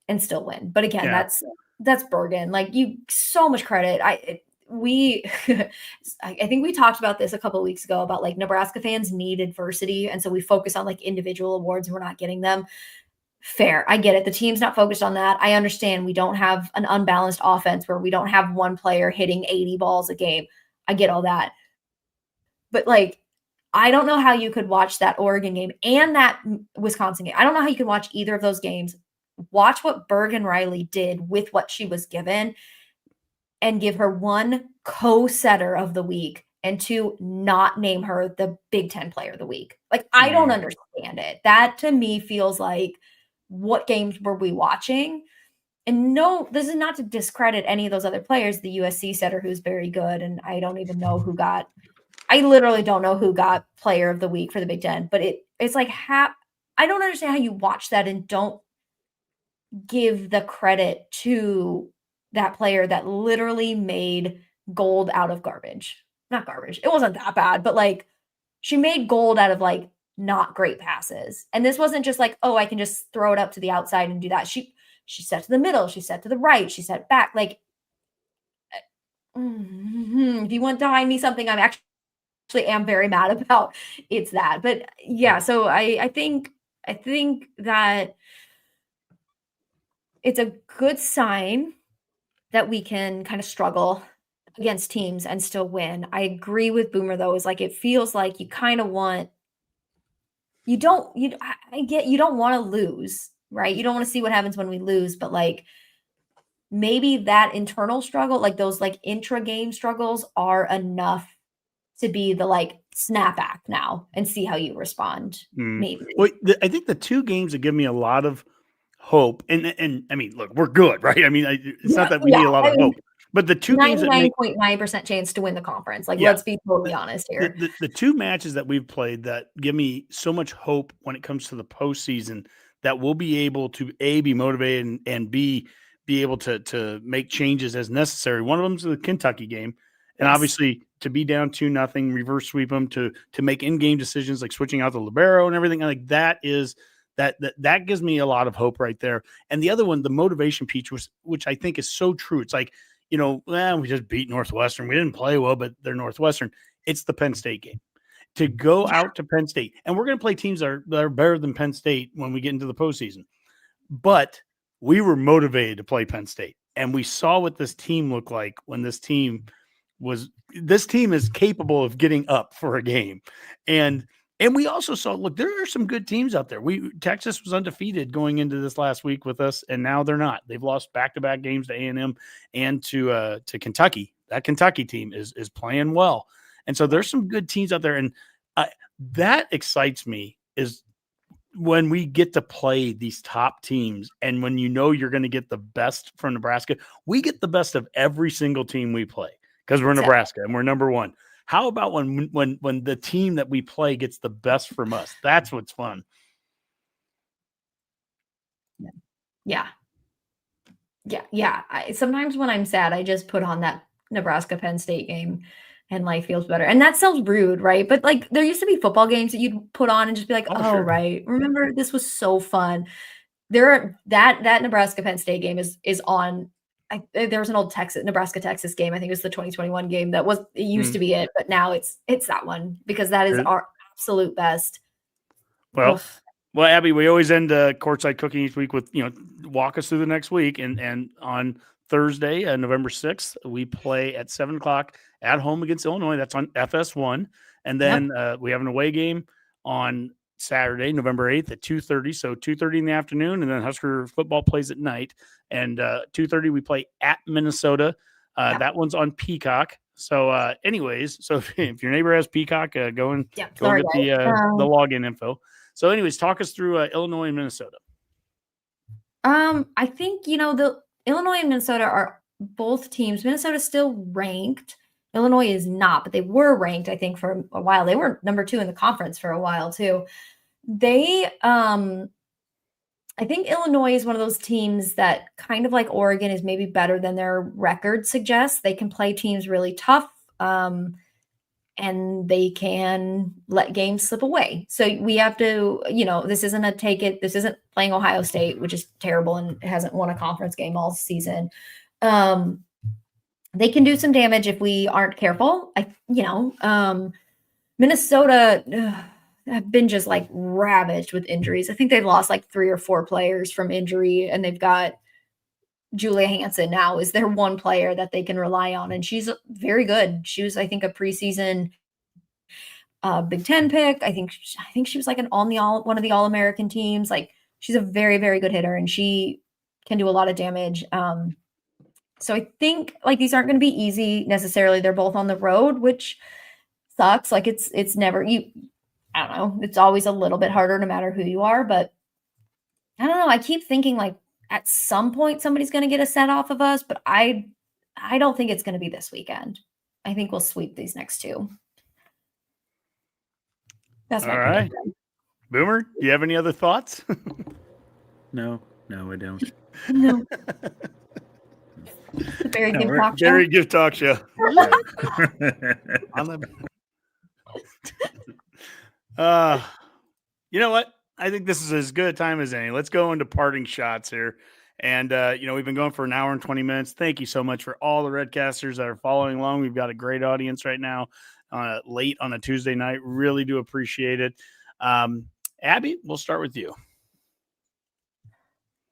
and still win. But again, that's Bergen. Like, you, so much credit. I think we talked about this a couple of weeks ago about like Nebraska fans need adversity. And so we focus on like individual awards and we're not getting them. Fair. I get it. The team's not focused on that. I understand we don't have an unbalanced offense where we don't have one player hitting 80 balls a game. I get all that. But like, I don't know how you could watch that Oregon game and that Wisconsin game. I don't know how you could watch either of those games, watch what Bergen Riley did with what she was given, and give her one co-setter of the week and two, not name her the Big Ten player of the week. Like, I don't understand it. That to me feels like, what games were we watching? And no, this is not to discredit any of those other players. The USC setter, who's very good, and I don't even know who got, I literally don't know who got player of the week for the Big Ten, but it's like, I don't understand how you watch that and don't give the credit to that player that literally made gold out of garbage. Not garbage. It wasn't that bad, but like, she made gold out of like not great passes. And this wasn't just like, oh, I can just throw it up to the outside and do that. She set to the middle, she set to the right, she set back. Like, if you want to hide me something I'm actually am very mad about, it's that. But yeah, so I think that it's a good sign that we can kind of struggle against teams and still win. I agree with Boomer though, is like, it feels like you kind of want, you don't want to lose, right? You don't want to see what happens when we lose, but like, maybe that internal struggle, like those like intra-game struggles are enough to be the like snap back now and see how you respond. Maybe. Well, I think the two games that give me a lot of hope, and I mean, look, we're good, right? I mean, it's not that we need a lot of hope, but the two games that 99.9% chance to win the conference. Like, let's be totally honest here. The two matches that we've played that give me so much hope when it comes to the postseason, that we'll be able to be motivated and be able to make changes as necessary. One of them is the Kentucky game, and obviously to be down 2-0, reverse sweep them, to make in-game decisions like switching out the libero and everything like that is. That gives me a lot of hope right there. And the other one, the motivation piece, which I think is so true. It's like, we just beat Northwestern. We didn't play well, but they're Northwestern. It's the Penn State game. To go out to Penn State, and we're going to play teams that are better than Penn State when we get into the postseason. But we were motivated to play Penn State, and we saw what this team looked like when this team is capable of getting up for a game. And we also saw, look, there are some good teams out there. Texas was undefeated going into this last week with us, and now they're not. They've lost back-to-back games to A&M and to Kentucky. That Kentucky team is playing well. And so there's some good teams out there. And that excites me, is when we get to play these top teams, and when you're going to get the best from Nebraska. We get the best of every single team we play because we're Nebraska and we're number one. How about when the team that we play gets the best from us? That's what's fun. Yeah. Sometimes when I'm sad, I just put on that Nebraska Penn State game and life feels better. And that sounds rude, right? But like, there used to be football games that you'd put on and just be like, sure. Right. Remember, this was so fun. That Nebraska Penn State game is on there was an old Nebraska-Texas game. I think it was the 2021 game. It used to be it, but now it's that one because that is our absolute best. Well, Oof. well, Abby, we always end courtside cooking each week with, walk us through the next week. And on Thursday, November 6th, we play at 7:00 at home against Illinois. That's on FS1. And then we have an away game on Saturday, November 8th at 2:30. So 2:30 in the afternoon, and then Husker football plays at night. And 2:30 we play at Minnesota. That one's on Peacock. So anyways, so if your neighbor has Peacock, go and get the login info. So anyways, talk us through Illinois and Minnesota. I think, the Illinois and Minnesota are both teams. Minnesota's still ranked. Illinois is not, but they were ranked, I think, for a while. They were number 2 in the conference for a while too. They, I think Illinois is one of those teams that kind of like Oregon is maybe better than their record suggests. They can play teams really tough. And they can let games slip away. So we have to, this isn't this isn't playing Ohio State, which is terrible and hasn't won a conference game all season. They can do some damage if we aren't careful. Minnesota have been just like ravaged with injuries. I think they've lost like 3 or 4 players from injury, and they've got Julia Hansen now is their one player that they can rely on, and she's very good. She was, I think, a preseason Big Ten pick. I think she was like one of the All-American teams. Like, she's a very, very good hitter, and she can do a lot of damage. So I think like these aren't going to be easy necessarily. They're both on the road, which sucks. Like it's never I don't know. It's always a little bit harder no matter who you are, but I don't know. I keep thinking like at some point somebody's going to get a set off of us, but I don't think it's going to be this weekend. I think we'll sweep these next 2. That's my prediction. Boomer, do you have any other thoughts? No, I don't. No. Very good talk show. Very good talk show. You know what? I think this is as good a time as any. Let's go into parting shots here. And, we've been going for an hour and 20 minutes. Thank you so much for all the Redcasters that are following along. We've got a great audience right now, late on a Tuesday night. Really do appreciate it. Abby, we'll start with you.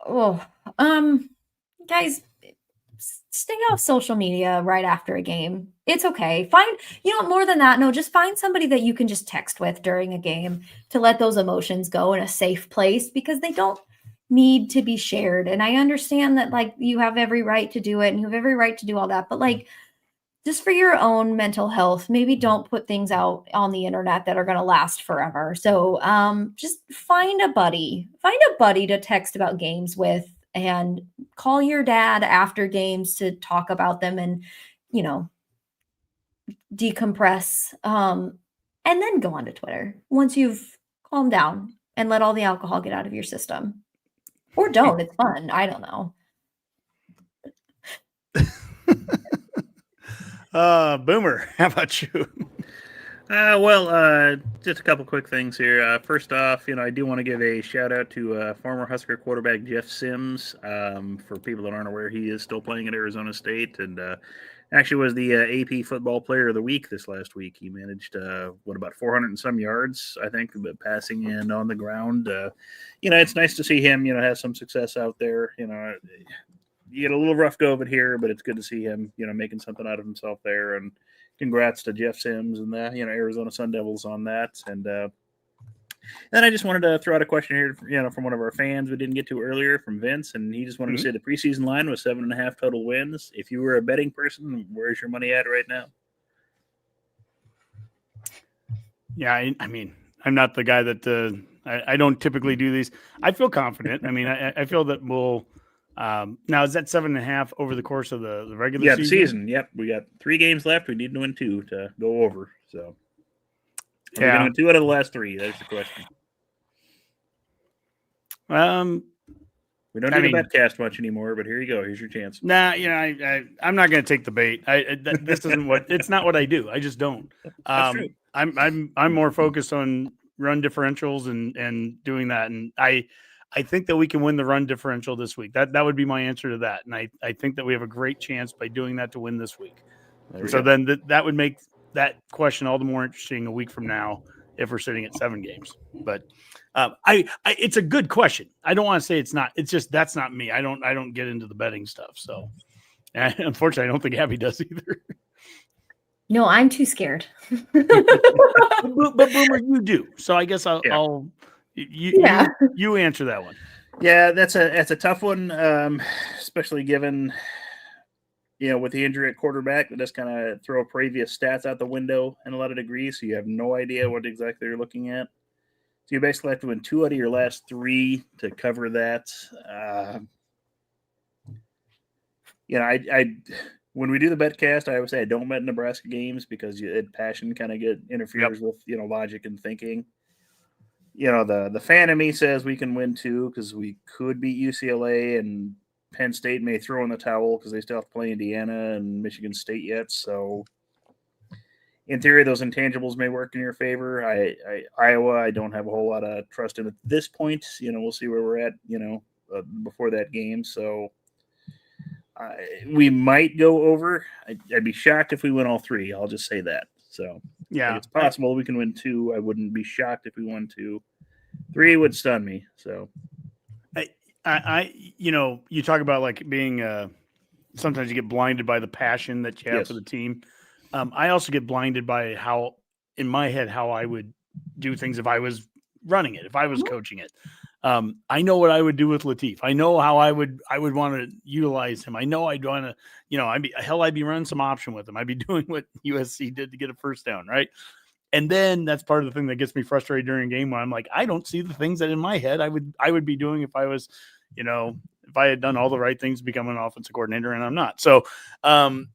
Oh, guys, stay off social media right after a game. It's okay. Find, more than that, no, just find somebody that you can just text with during a game to let those emotions go in a safe place, because they don't need to be shared. And I understand that like you have every right to do it and you have every right to do all that, but like just for your own mental health, maybe don't put things out on the internet that are going to last forever. So just find a buddy to text about games with, and call your dad after games to talk about them and, decompress. And then go onto Twitter once you've calmed down and let all the alcohol get out of your system. Or don't. It's fun. I don't know. Boomer, how about you? Just a couple quick things here. First off, I do want to give a shout out to former Husker quarterback Jeff Sims. For people that aren't aware, he is still playing at Arizona State, and actually was the AP Football Player of the Week this last week. He managed about 400 and some yards, I think, but passing and on the ground. It's nice to see him, have some success out there. You get a little rough go of it here, but it's good to see him, making something out of himself there. And congrats to Jeff Sims and the Arizona Sun Devils on that. And then I just wanted to throw out a question here, from one of our fans we didn't get to earlier, from Vince, and he just wanted to say the preseason line was 7.5 total wins. If you were a betting person, where's your money at right now? Yeah, I mean, I'm not the guy that I don't typically do these. I feel confident. I mean, I feel that we'll. Now, is that 7.5 over the course of the regular season? Yeah, season. Yep, we got 3 games left. We need to win 2 to go over. So, we're going to win 2 out of the last 3. That's the question. We don't need a betcast much anymore, but here you go. Here's your chance. Nah, I'm not going to take the bait. This isn't it's not what I do. I just don't. That's true. I'm more focused on run differentials and doing that. And I think that we can win the run differential this week. That would be my answer to that. And I think that we have a great chance by doing that to win this week. So then that would make that question all the more interesting a week from now if we're sitting at 7 games. But it's a good question. I don't want to say it's not. It's just that's not me. I don't get into the betting stuff. So unfortunately, I don't think Abby does either. No, I'm too scared. but Boomer, you do. So I guess you answer that one. Yeah, that's a tough one, especially given with the injury at quarterback, that just kind of throw previous stats out the window in a lot of degrees, so you have no idea what exactly you're looking at. So you basically have to win 2 out of your last 3 to cover that. When we do the betcast, I always say I don't bet Nebraska games because passion kind of interferes with logic and thinking. The fan of me says we can win 2 because we could beat UCLA, and Penn State may throw in the towel because they still have to play Indiana and Michigan State yet. So in theory, those intangibles may work in your favor. Iowa, I don't have a whole lot of trust in at this point. We'll see where we're at, before that game. So we might go over. I'd be shocked if we win all 3. I'll just say that. So yeah, it's possible we can win 2. I wouldn't be shocked if we won 2. 3 would stun me. So you talk about like being sometimes you get blinded by the passion that you have for the team. I also get blinded by how I would do things if I was running it, if I was coaching it. I know what I would do with Lateef. I know how I would want to utilize him. I know I'd want to, I'd be running some option with him. I'd be doing what USC did to get a first down, right? And then that's part of the thing that gets me frustrated during a game when I'm like, I don't see the things that in my head I would be doing if I was, if I had done all the right things to become an offensive coordinator, and I'm not. So, I'm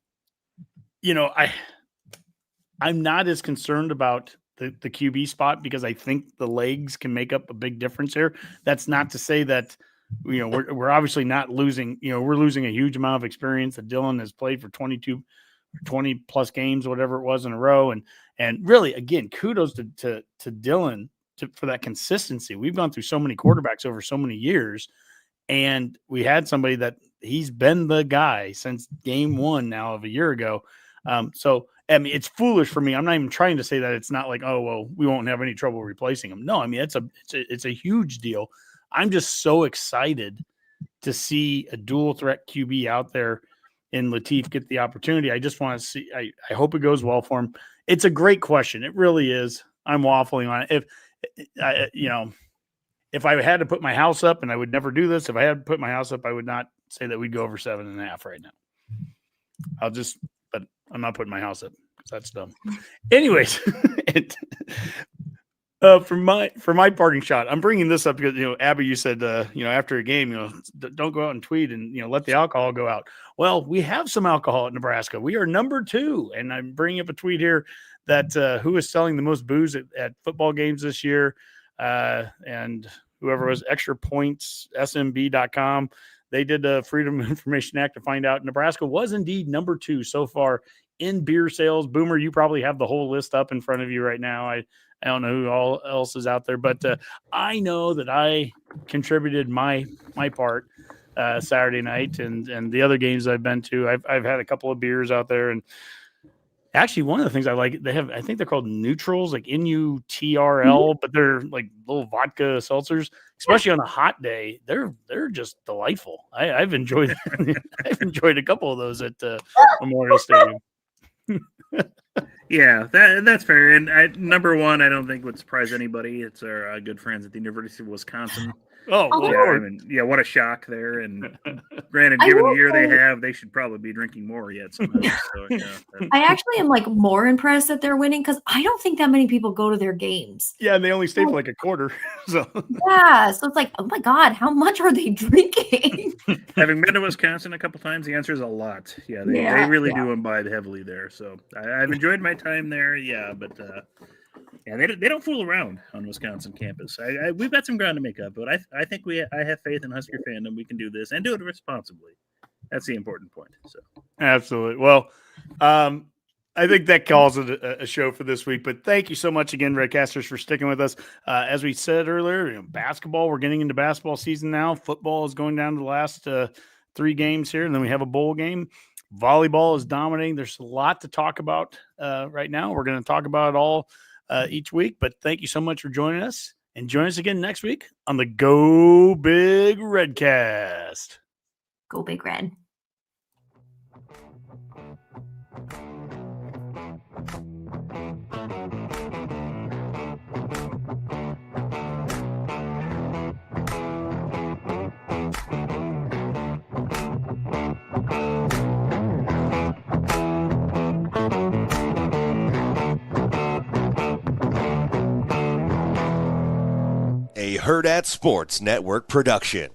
not as concerned about the QB spot because I think the legs can make up a big difference here. That's not to say that, we're obviously not losing, we're losing a huge amount of experience that Dylan has played for 20 plus games, whatever it was in a row. And really, again, kudos to Dylan for that consistency. We've gone through so many quarterbacks over so many years, and we had somebody that he's been the guy since game 1 now of a year ago. So, I mean, it's foolish for me. I'm not even trying to say that it's not like, oh, well, we won't have any trouble replacing him. No, I mean, it's a huge deal. I'm just so excited to see a dual threat QB out there and Lateef get the opportunity. I just want to see, I hope it goes well for him. It's a great question. It really is. I'm waffling on it. If I had to put my house up, and I would never do this, if I had to put my house up, I would not say that we'd go over 7.5 right now. But I'm not putting my house up because that's dumb. Anyways, for my parting shot, I'm bringing this up because Abby, you said after a game, don't go out and tweet and let the alcohol go out. Well, we have some alcohol at Nebraska. We are number 2, and I'm bringing up a tweet here that who is selling the most booze at football games this year, and whoever was Extra Points SMB.com. They did the Freedom of Information Act to find out Nebraska was indeed number 2 so far in beer sales. Boomer, you probably have the whole list up in front of you right now. I don't know who all else is out there, but I know that I contributed my part Saturday night and the other games I've been to. I've had a couple of beers out there, and actually one of the things I like, I think they're called neutrals, like NUTRL, but they're like little vodka seltzers, especially on a hot day. They're just delightful. I've enjoyed a couple of those at Memorial Stadium. Yeah, that's fair. And number 1, I don't think would surprise anybody. It's our good friends at the University of Wisconsin. Oh, yeah, what a shock there. And granted, given the year they have, they should probably be drinking more yet somehow. So, I actually am more impressed that they're winning because I don't think that many people go to their games. Yeah, and they only stay for like a quarter. So yeah, so it's like, oh my God, how much are they drinking? Having been to Wisconsin a couple times, the answer is a lot. Yeah, they really do imbibe heavily there. So I've enjoyed my time there. Yeah, but they don't fool around on Wisconsin campus. We've got some ground to make up, but I think I have faith in Husker fandom. We can do this and do it responsibly. That's the important point. So absolutely. Well, I think that calls it a show for this week. But thank you so much again, Redcasters, for sticking with us. As we said earlier, basketball, we're getting into basketball season now. Football is going down to the last 3 games here, and then we have a bowl game. Volleyball is dominating. There's a lot to talk about right now. We're going to talk about it all each week. But thank you so much for joining us. And join us again next week on the Go Big Redcast. Go Big Red. A Herd at Sports Network production.